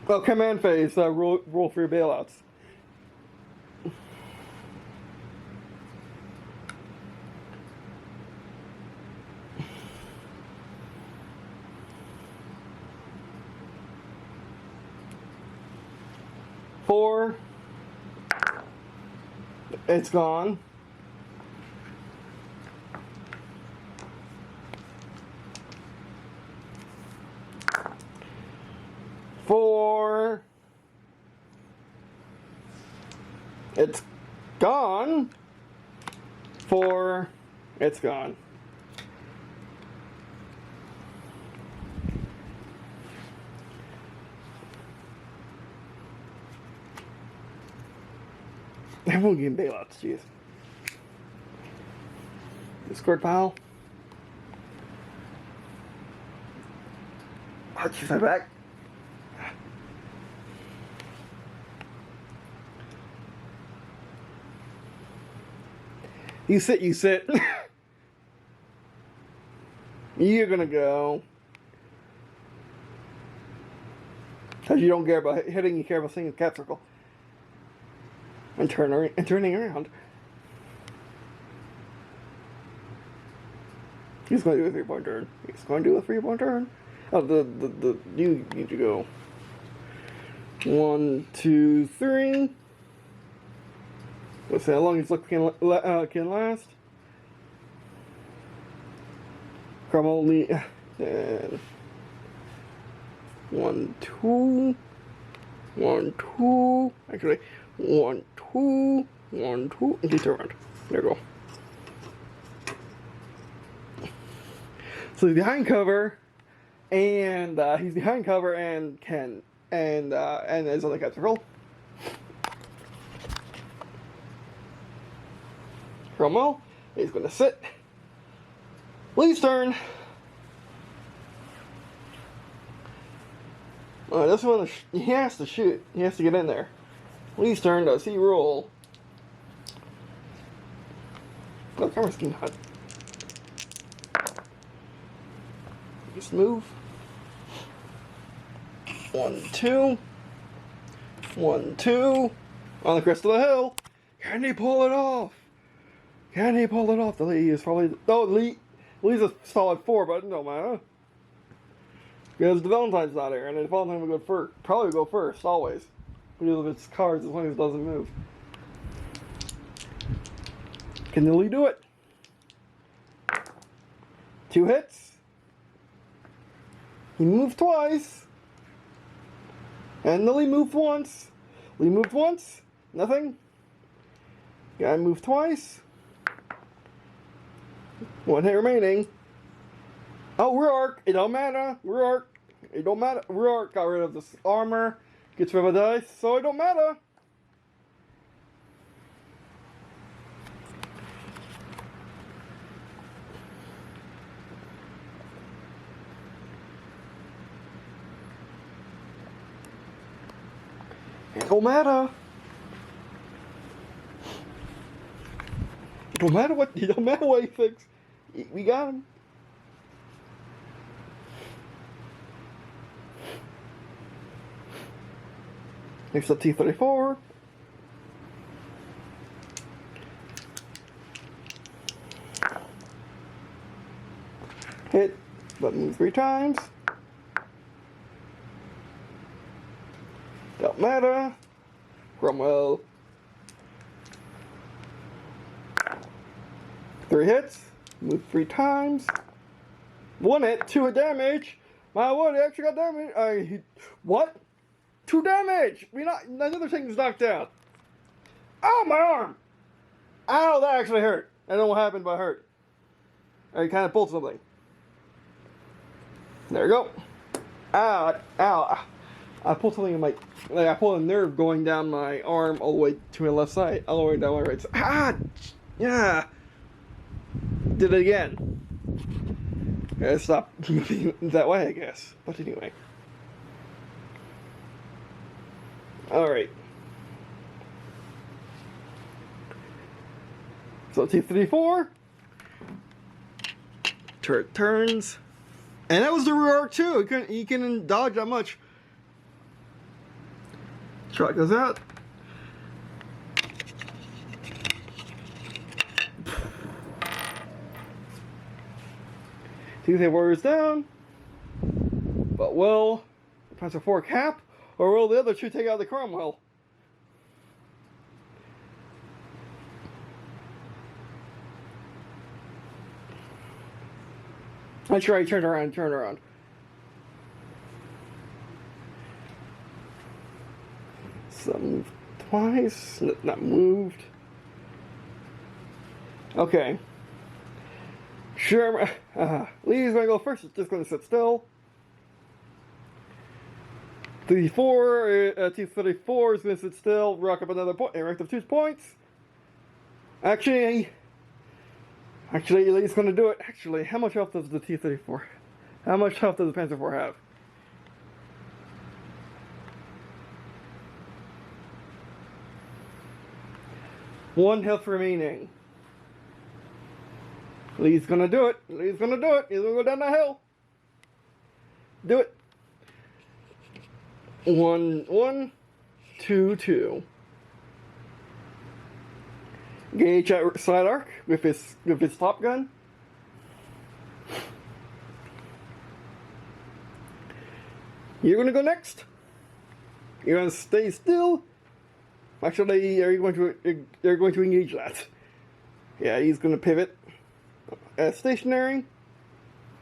Oh, command phase. Roll for your bailouts. Four. It's gone. Four. It's gone. Four. It's gone. I won't get bailouts, jeez. Discord pile. Oh, jeez, my back. You sit, you sit. You're gonna go. Because you don't care about hitting, you care about seeing the cat circle. And turning around. He's going to do a 3-point turn. He's going to do a 3-point turn. Oh, you need to go. 1, 2, 3. Let's see how long his luck can last. From only. 1, 2. 1, 2. Actually, 1, 2. 1, 2. And he's around. There you go. So he's behind cover, and can and is on the capture roll. Cromwell, he's going to sit. Lee's turn. This one, he has to shoot. He has to get in there. Lee's turn. Does he roll? Oh, camera's getting hot. Just move. 1, 2. 1, 2. On the crest of the hill. Can he pull it off? Can he pull it off? The Lee is probably. Oh, Lee's a solid 4, but it don't matter. Because the Valentine's not here, and the Valentine will go first. Probably go first, always. Because of its cards, as long as it doesn't move. Can the Lee do it? 2 hits. He moved twice. And the Lee moved once. Lee moved once. Nothing. Guy moved twice. 1 hit remaining. Oh, rear arc. It don't matter. Rear arc. It don't matter. Rear arc got rid of this armor. Gets rid of the dice. So it don't matter. It don't matter. It don't matter what he thinks. We got him. Next up, T-34. Hit, but move 3 times. Don't matter. Cromwell. 3 hits. Move 3 times. 1 hit, 2 hit damage. My word, he actually got damage. What? 2 damage! Another thing's knocked out. Oh, my arm! Ow, that actually hurt. I don't know what happened, but it hurt. I kind of pulled something. There we go. Ow, ow. I pulled something in my, I pulled a nerve going down my arm all the way to my left side, all the way down my right side. Ah, yeah. Did it again. Gotta stop moving that way, I guess. But anyway. Alright. So T-34. Turret turns. And that was the rear arc too. He couldn't dodge that much. Truck goes out. Tuesday Warriors down. But will the Panzer Four cap? Or will the other 2 take out the Cromwell? I'm sure I turned around. So moved twice, not moved. Okay. Sure, Lee's gonna go first, it's just gonna sit still. T-34 is going to sit still, rock up another point, and ranked up 2 points. Actually, he's going to do it. Actually, how much health does the T-34? How much health does the Panzer Four have? One health remaining. Lee's gonna do it. Lee's gonna do it. He's gonna go down the hill. Do it. 1, 1, 2, 2. Gauge at side arc with his top gun. You're gonna go next. You're gonna stay still. Actually, you're going to engage that. Yeah, he's gonna pivot. Stationary.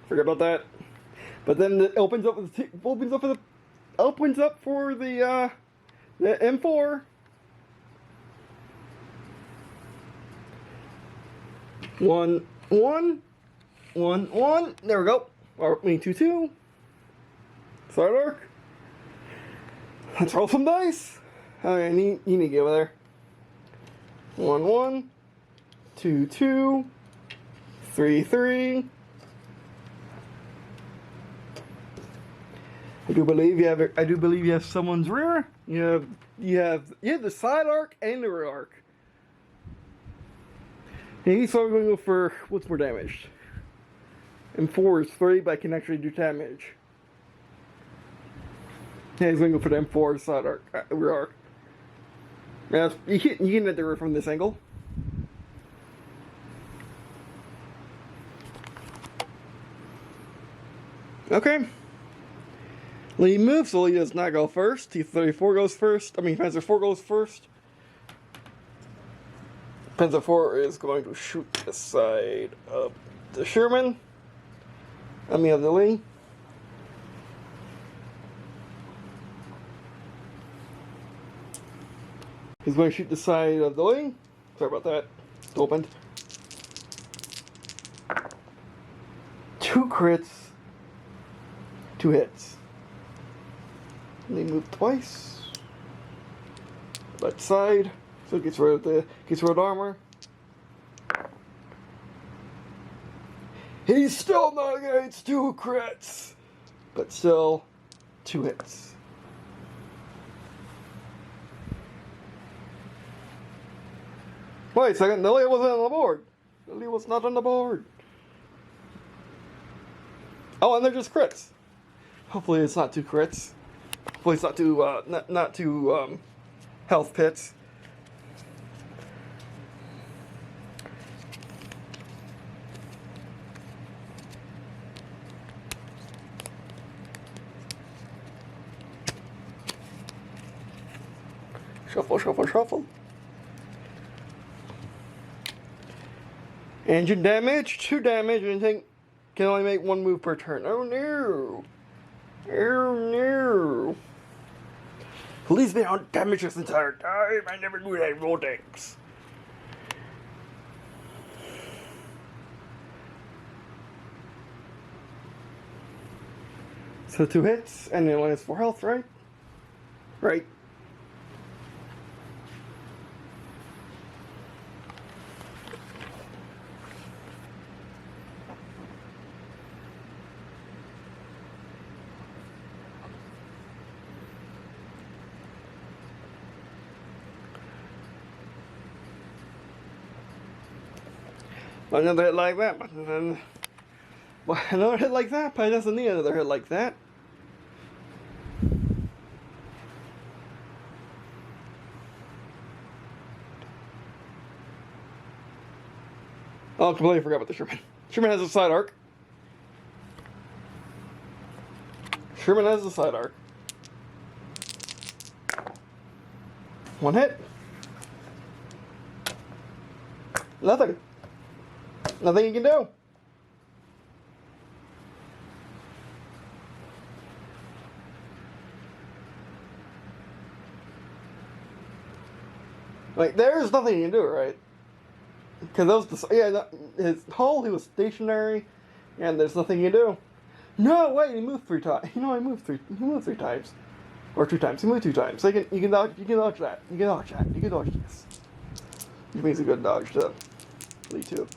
Forget about that. But then it opens up for the M4. 1, 1, 1, 1. There we go. Or 2, 2. Side arc. Let's roll some dice. Okay, you need to get over there. 1, 1, 2, 2, 3, 3. I do believe you have someone's rear. You have the side arc and the rear arc. And he's probably going to go for what's more damaged. M4 is 3, but I can actually do damage. Yeah, he's going to go for the M4 side arc, rear arc. Yeah, you can get the rear from this angle. Okay. Lee moves, so Lee does not go first. T-34 goes first. I mean, Panzer 4 goes first. Panzer 4 is going to shoot the side of the Sherman. I mean, of the Lee. He's going to shoot the side of the Lee. Sorry about that. It's opened. 2 crits. 2 hits. And they move twice. Left side. So it gets rid of armor. He still negates 2 crits. But still 2 hits. Wait a second, Lily wasn't on the board. Lily was not on the board. Oh, and they're just crits. Hopefully it's not 2 crits. Hopefully it's not 2, not 2, health pits. Shuffle, shuffle, shuffle. Engine damage, 2 damage, and can only make 1 move per turn. Oh no! Oh no! Police been on damage this entire time. I never knew that roll decks. So 2 hits, and then 1 is 4 health, right? Right. Another hit like that, but then another hit like that, but it doesn't need another hit like that. Oh, I completely forgot about the Sherman. Sherman has a side arc. Sherman has a side arc. 1 hit. Nothing. Nothing you can do. Like, there's nothing you can do, right? Because his hull, he was stationary, and there's nothing you can do. No, wait, he moved 3 times. You know, he moved 3 times. Or 2 times. He moved 2 times. So you can dodge that. You can dodge that. You can dodge this. Which means a good dodge to lead to.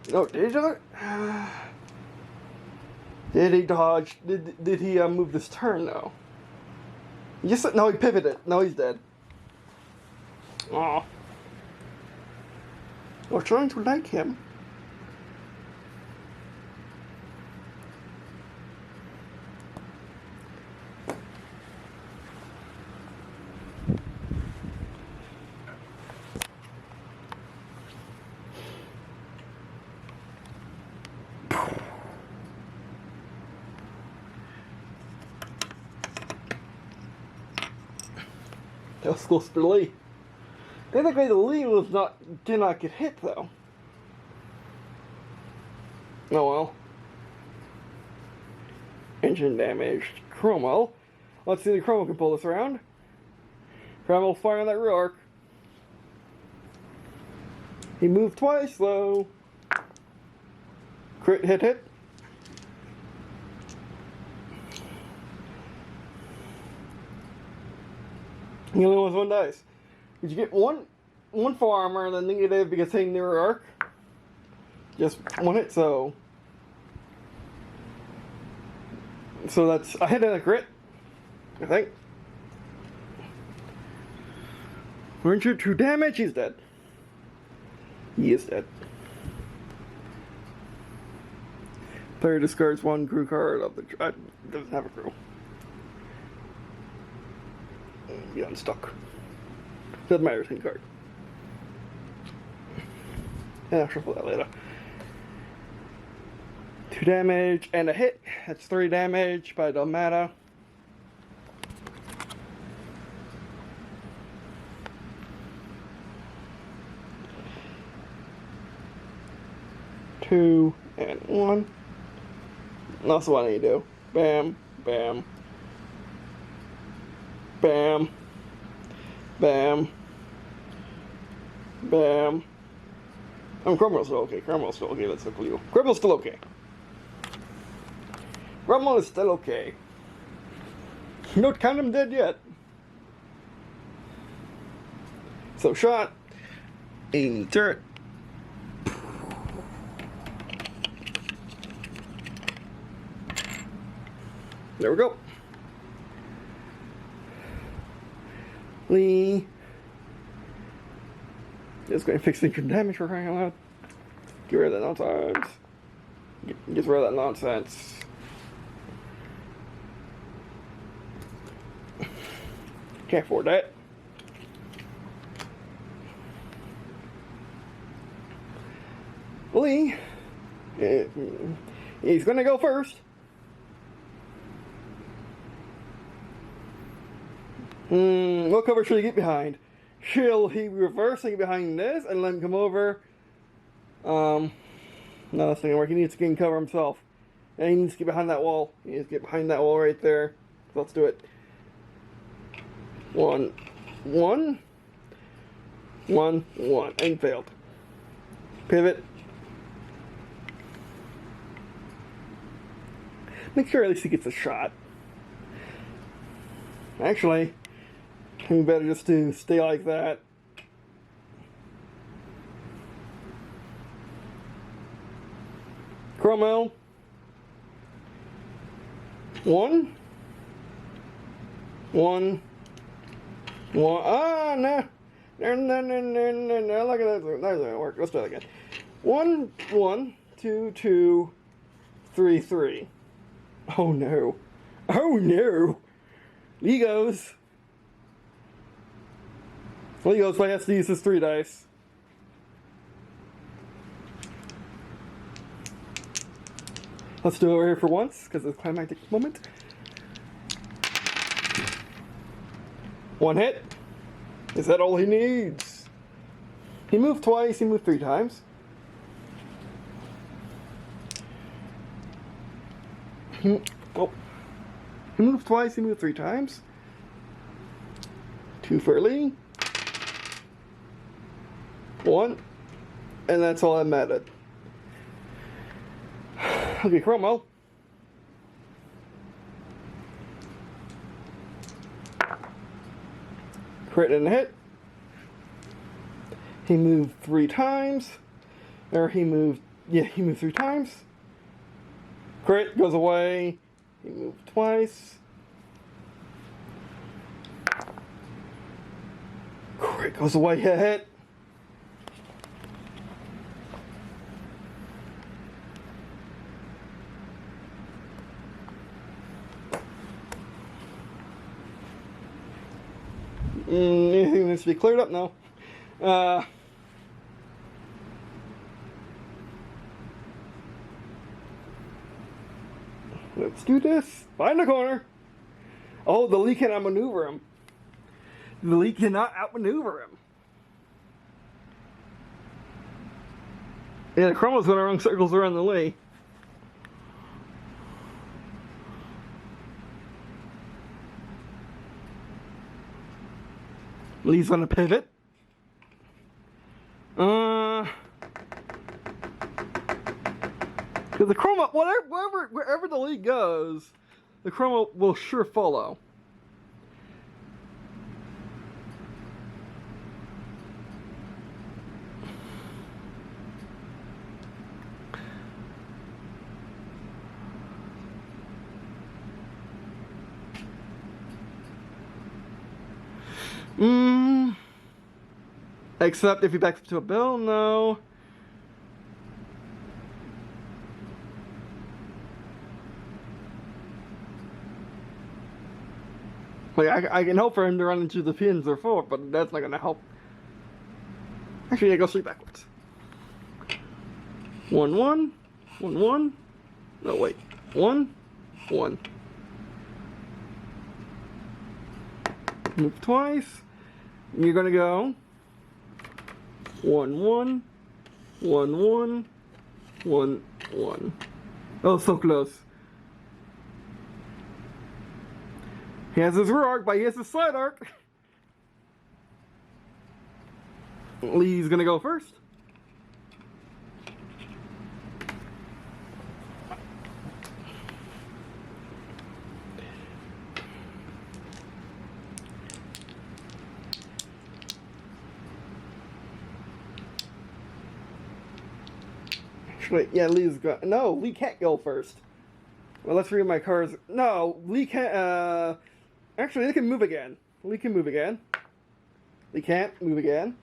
You know, did he dodge? Did he dodge? Did he move this turn though? No, he pivoted. No, he's dead. Aw. I was trying to like him. That was close to Lee. Technically, the Lee did not get hit though. Oh well. Engine damaged. Cromwell. Let's see if Cromwell can pull this around. Cromwell's firing that rear arc. He moved twice though. Crit hit. He only wants 1 dice. Did you get one full armor and then negative because hitting the rear arc? Just 1 hit, so that's a hit and a crit, I think. 102 damage, he's dead. He is dead. Player discards 1 crew card of the doesn't have a crew. Be unstuck. Doesn't matter, it's in card. And I'll shuffle that later. 2 damage and a hit. That's 3 damage, but it don't matter. Two and 1. That's what I need to do. Bam, bam, bam, bam, bam. Cromwell's still okay. Cromwell's still okay. Let's look at you. Cromwell's still okay. Cromwell is still okay. Don't count him dead yet. So shot. Aim turret. There we go. Lee. Just going to fix the damage for crying out loud. Get rid of that nonsense. Get rid of that nonsense. Can't afford that. Lee. He's going to go first. What cover should he get behind? Should he reverse and get behind this and let him come over? No, that's not gonna work. He needs to gain cover himself. And he needs to get behind that wall. He needs to get behind that wall right there. So let's do it. 1, 1, 1, 1. And failed. Pivot. Make sure at least he gets a shot. Actually, we better just to stay like that. Cromwell. 1, 1, 1. Ah, no. No. Look at that. That doesn't work. Let's try that again. 1, 1, 2, 2, 3, 3. Oh no. Oh no. Lee goes. Lee goes, so he has to use his 3 dice. Let's do it over here for once, because it's a climactic moment. 1 hit. Is that all he needs? He moved twice, he moved 3 times. Oh. He moved twice, he moved 3 times. 2 for Lee. 1. And that's all that mattered. Okay, Cromwell. Crit and a hit. He moved 3 times. Or he moved 3 times. Crit goes away. He moved twice. Crit goes away, hit. Anything needs to be cleared up now. Let's do this. Find the corner. Oh, the lead cannot maneuver him. The lead cannot outmaneuver him. Yeah, the Chromo's going to run circles around the Lee. Lee's going to pivot. Because the Chroma, wherever the lead goes, the Chroma will sure follow. Except if he backs up to a bill, no. Like, I can hope for him to run into the pins or forward, but that's not going to help. Actually, I go straight backwards. 1, 1, 1, 1. No, wait. 1, 1. Move twice. You're going to go 1, 1, 1, 1, 1, 1. Oh, so close. He has his rear arc, but he has his side arc. Lee's gonna go first. Actually, yeah, Lee's go. No, Lee can't go first. Well, let's read my cards. No, Lee can't. Actually, they can move again. Lee can move again. Lee can't move again.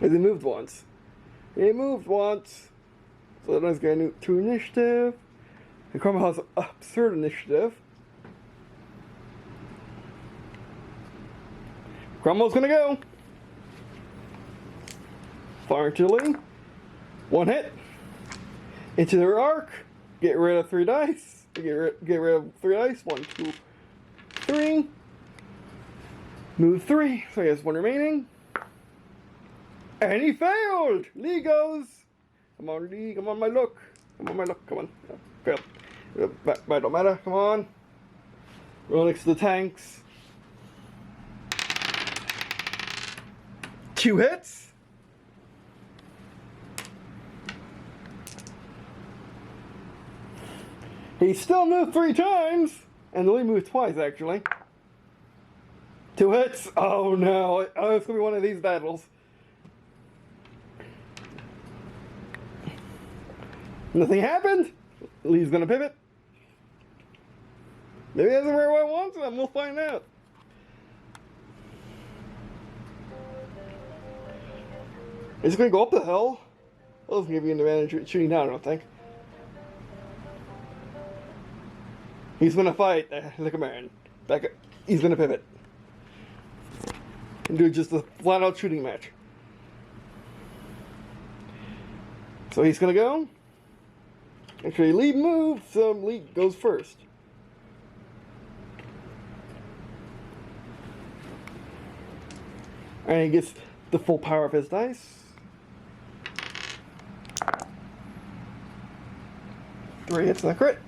He moved once. He moved once. So that one's going to initiative. The Chroma has absurd initiative. Chromo's gonna go. Fire to Lee. 1 hit. Into their arc. Get rid of 3 dice. Get rid of 3 dice. 1, 2, 3. Move 3. So he has 1 remaining. And he failed! Lee goes. Come on, Lee. Come on, my luck. Come on, my luck. Come on. Failed. But don't matter. Come on. Roll next to the tanks. 2 hits. He still moved 3 times, and Lee moved twice, actually. 2 hits. Oh no! Oh, it's gonna be one of these battles. Nothing happened. Lee's gonna pivot. Maybe that's where I want them. We'll find out. He's gonna go up the hill. Well, doesn't give you an advantage shooting down, I don't think. He's gonna fight the command. Back up. He's gonna pivot. And do just a flat out shooting match. So he's gonna go. Actually, Lee moved, so Lee goes first. And he gets the full power of his dice. 3 hits and a crit.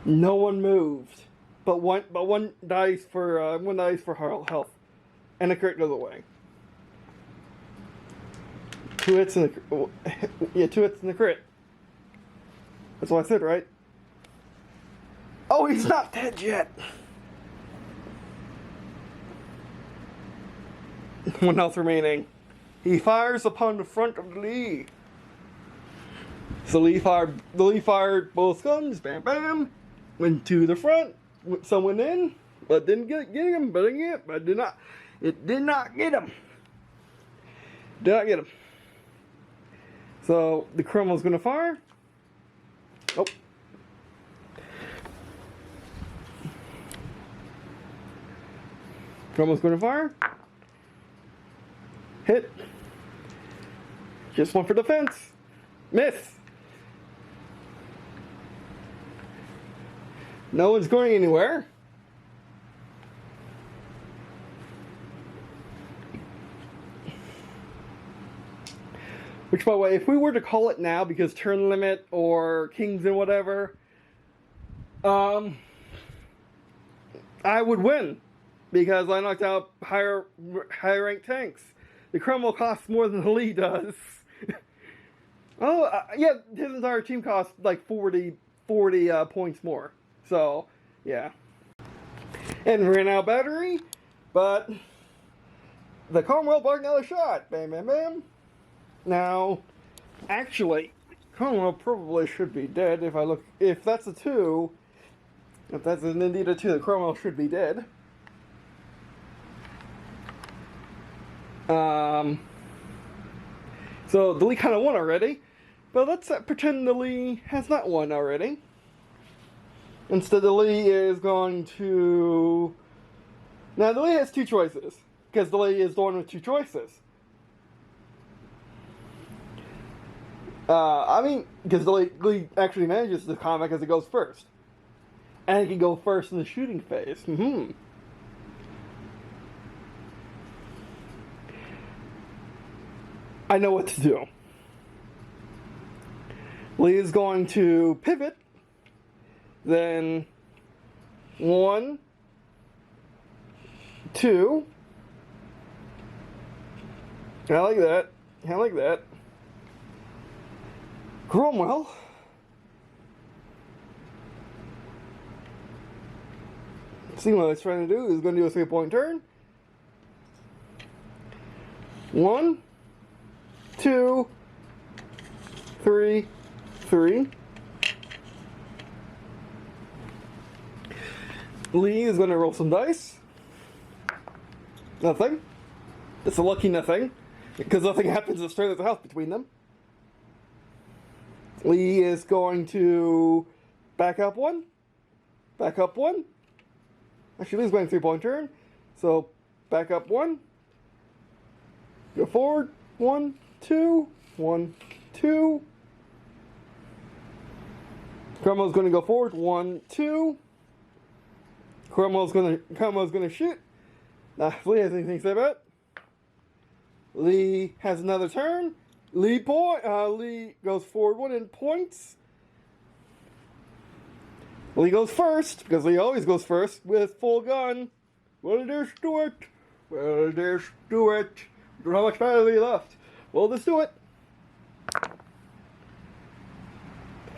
No one moved, but one dice for health, and the crit goes away. 2 hits and the 2 hits and the crit. That's what I said, right? Oh, he's not dead yet. 1 health remaining. He fires upon the front of the Lee. So the Lee fired both guns. Bam, bam. Went to the front. Someone in, but didn't get him. But it did not. It did not get him. Did not get him. So the Cromwell's gonna fire. Oh. Cromwell's gonna fire. Hit. Just one for defense. Miss. No one's going anywhere. Which, by the way, if we were to call it now, because turn limit or kings and whatever, I would win. Because I knocked out higher ranked tanks. The Cromwell costs more than the Lee does. Yeah, his entire team costs like 40 points more. So, yeah. And ran out of battery, but the Cromwell blocked another shot. Bam, bam, bam. Now, actually, Cromwell probably should be dead if that's a 2. If that's indeed a 2, the Cromwell should be dead. So the Lee kind of won already, but let's pretend the Lee has not won already. Instead, the Lee is going to... Now, the Lee has 2 choices, because the Lee is the one with 2 choices. Because the Lee actually manages the combat because it goes first. And it can go first in the shooting phase. I know what to do. Lee is going to pivot. Then 1, 2. I like that. I like that. Cromwell. See what it's trying to do. He's going to do a 3-point turn. 1, 2, 3, 3. Lee is going to roll some dice. Nothing. It's a lucky nothing, because nothing happens to straight as a house between them. Lee is going to back up 1. Back up 1. Actually, Lee's going 3-point turn. So, back up 1. Go forward. 1, 2. 1, 2. Cromwell's going to go forward. 1, 2. Cromwell's going to shoot. Now, if Lee has anything to say about it. Lee has another turn. Lee goes forward 1 and points. Lee goes first, because Lee always goes first with full gun. Well, there's Stuart. Well, there's Stuart. Don't know how much battery left. Well, let's do it.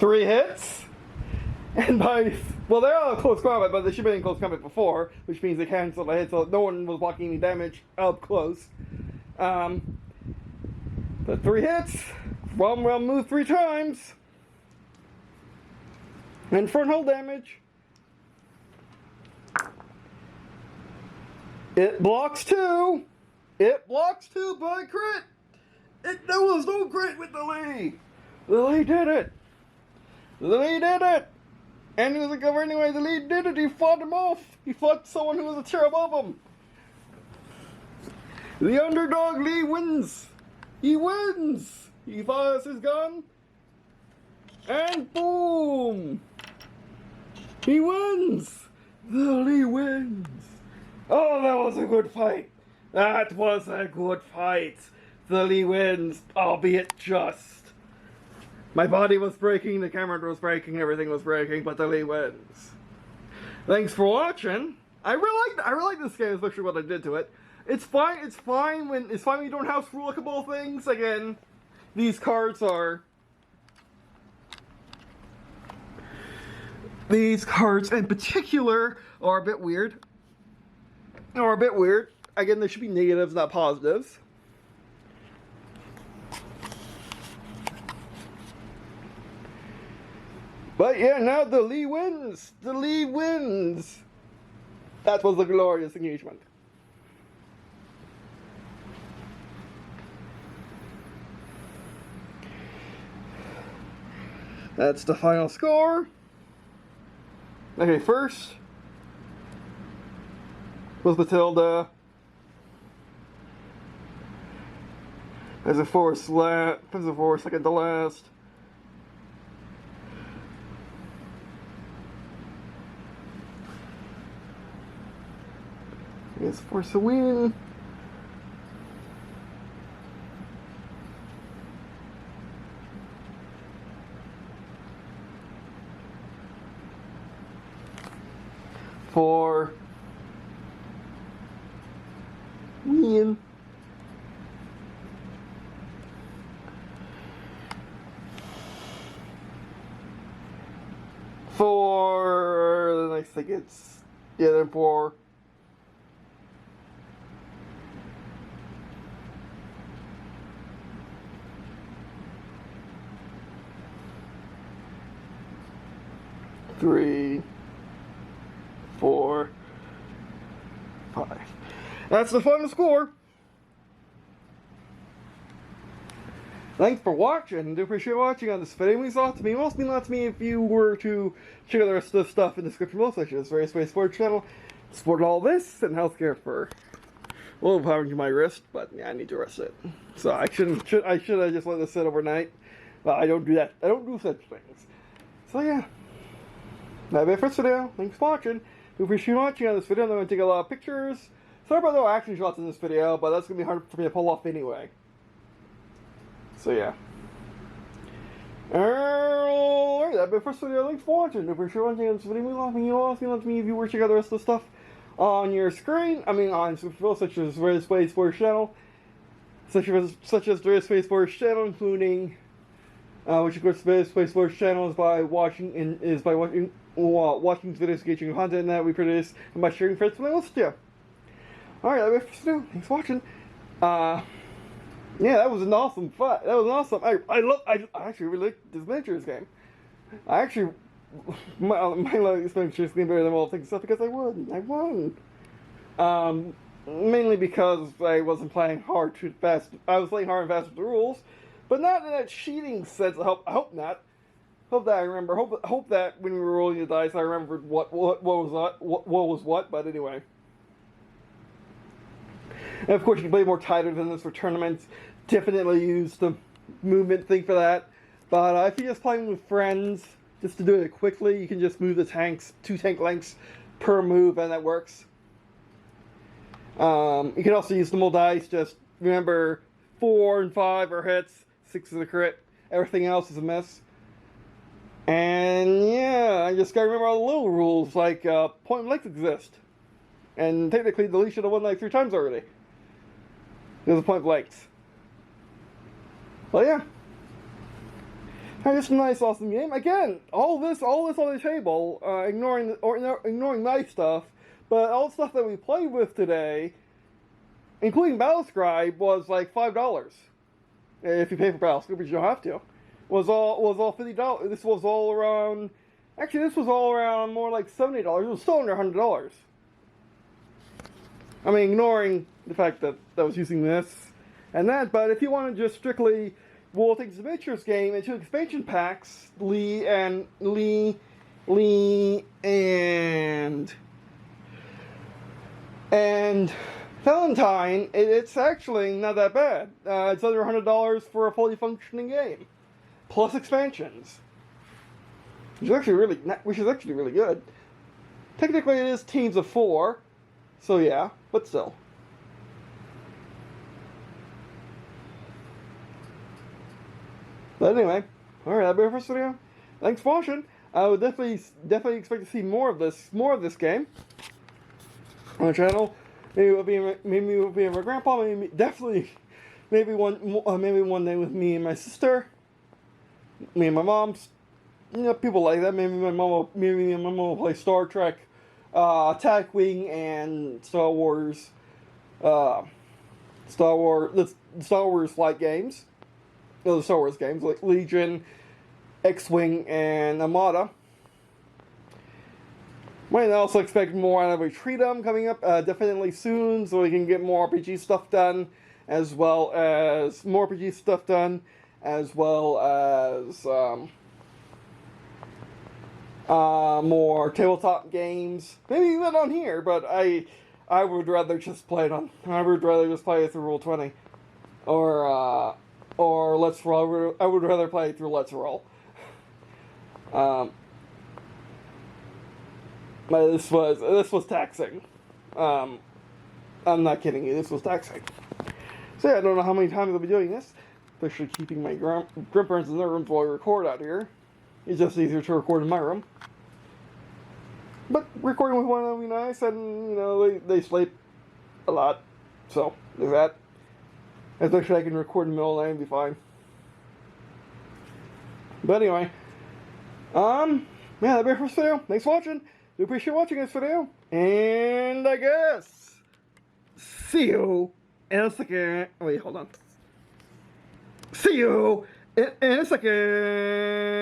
3 hits. And they're all close combat, but they should have been in close combat before, which means they canceled the hit, so no one was blocking any damage up close. But 3 hits. Cromwell moved 3 times. And front hull damage. It blocks 2. It blocks 2 by crit. There was no crit with the Lee. The Lee did it. The Lee did it. And he was a cover anyway. The Lee did it. He fought him off. He fought someone who was a tier above him. The underdog Lee wins. He wins. He fires his gun. And boom. He wins. The Lee wins. Oh, that was a good fight. That was a good fight. The Lee wins, albeit just. My body was breaking, the camera was breaking, everything was breaking, but the Lee wins. Thanks for watching. I really like this game, especially what I did to it. It's fine when you don't house rule a couple of things. Again, these cards are These cards in particular are a bit weird. Again, there should be negatives, not positives. But yeah, now the Lee wins. The Lee wins. That was a glorious engagement. That's the final score. Okay, first was Matilda. Panzer Four, second to last. It's forced to win. For win. For the next thing, it's then for three, 4, 5. That's the final score. Thanks for watching. Do appreciate watching on this video. It means a lot to me. It also means a lot to me if you were to check out the rest of the stuff in the description below, such as various ways sports channel, support all this, and healthcare for a little power to my wrist, but yeah, I need to rest it. So I should have just let this sit overnight. But I don't do that. I don't do such things. So yeah. That'll be it for this video. Thanks for watching. We appreciate you watching on this video. I'm going to take a lot of pictures. Sorry about no action shots in this video, but that's going to be hard for me to pull off anyway. So yeah. Alright, that'll be it for this video. Thanks for watching. We appreciate you watching on this video. We love me. You also love me if you were to check out the rest of the stuff on your screen. I mean, on such as various ways for channel. Such as various ways for channel, including which of course various ways for channel is by watching videos, engaging content that we produce, and by sharing friends when I listen to you. Alright, that'll be it for this video. Thanks for watching. Yeah, that was an awesome fight. That was awesome. I actually really like this miniatures game. My like this miniatures game better than all things stuff because I won. Mainly because I wasn't playing hard too fast. I was playing hard and fast with the rules, but not in that cheating sense. I hope not. Hope that I remember. Hope that when we were rolling the dice, I remembered what was what. But anyway. And of course, you can play more tighter than this for tournaments. Definitely use the movement thing for that. But if you're just playing with friends, just to do it quickly, you can just move the tanks 2 tank lengths per move, and that works. You can also use the dice. Just remember, 4 and 5 are hits, 6 is a crit. Everything else is a miss. And yeah, I just gotta remember all the little rules, like point blanks exist. And technically, the Lee should have won like 3 times already. There's a point blanks. Well, yeah. Just a nice, awesome game. Again, all this on the table, ignoring my stuff, but all the stuff that we played with today, including BattleScribe, was like $5. If you pay for BattleScribe, which you don't have to. Was all $50. This was all around. Actually, this was all around more like $70. It was still under $100. I mean, ignoring the fact that I was using this and that, but if you want to just strictly roll things the miniatures game into expansion packs, Lee and Valatine, it's actually not that bad. It's under $100 for a fully functioning game, plus expansions, which is actually really good. Technically, it is teams of 4, so yeah, but still. But anyway, alright, that'll be our first video. Thanks for watching. I would definitely expect to see more of this game on the channel. Maybe it'll be with my grandpa. Maybe one day with me and my sister, me and my mom's, people like that. Maybe my mom will play Star Trek, Attack Wing, and Star Wars flight games. The Star Wars games like Legion, X-Wing, and Armada. Might also expect more out of Retreatum coming up definitely soon, so we can get more RPG stuff done, as well as more more tabletop games. Maybe even on here, but I would rather just play it on. I would rather just play it through Roll20, or Let's Roll. I would rather play it through Let's Roll. But this was taxing. I'm not kidding you. This was taxing. So yeah, I don't know how many times I'll be doing this. Especially keeping my grandparents in their rooms while I record out here. It's just easier to record in my room. But recording with one of them would be nice, and they sleep a lot, so there's that. Especially I can record in the middle of the night and be fine. But anyway, yeah, that'll be it for this video. Thanks for watching. Do appreciate watching this video, and I guess see you in a second. Wait, hold on. See you in a second.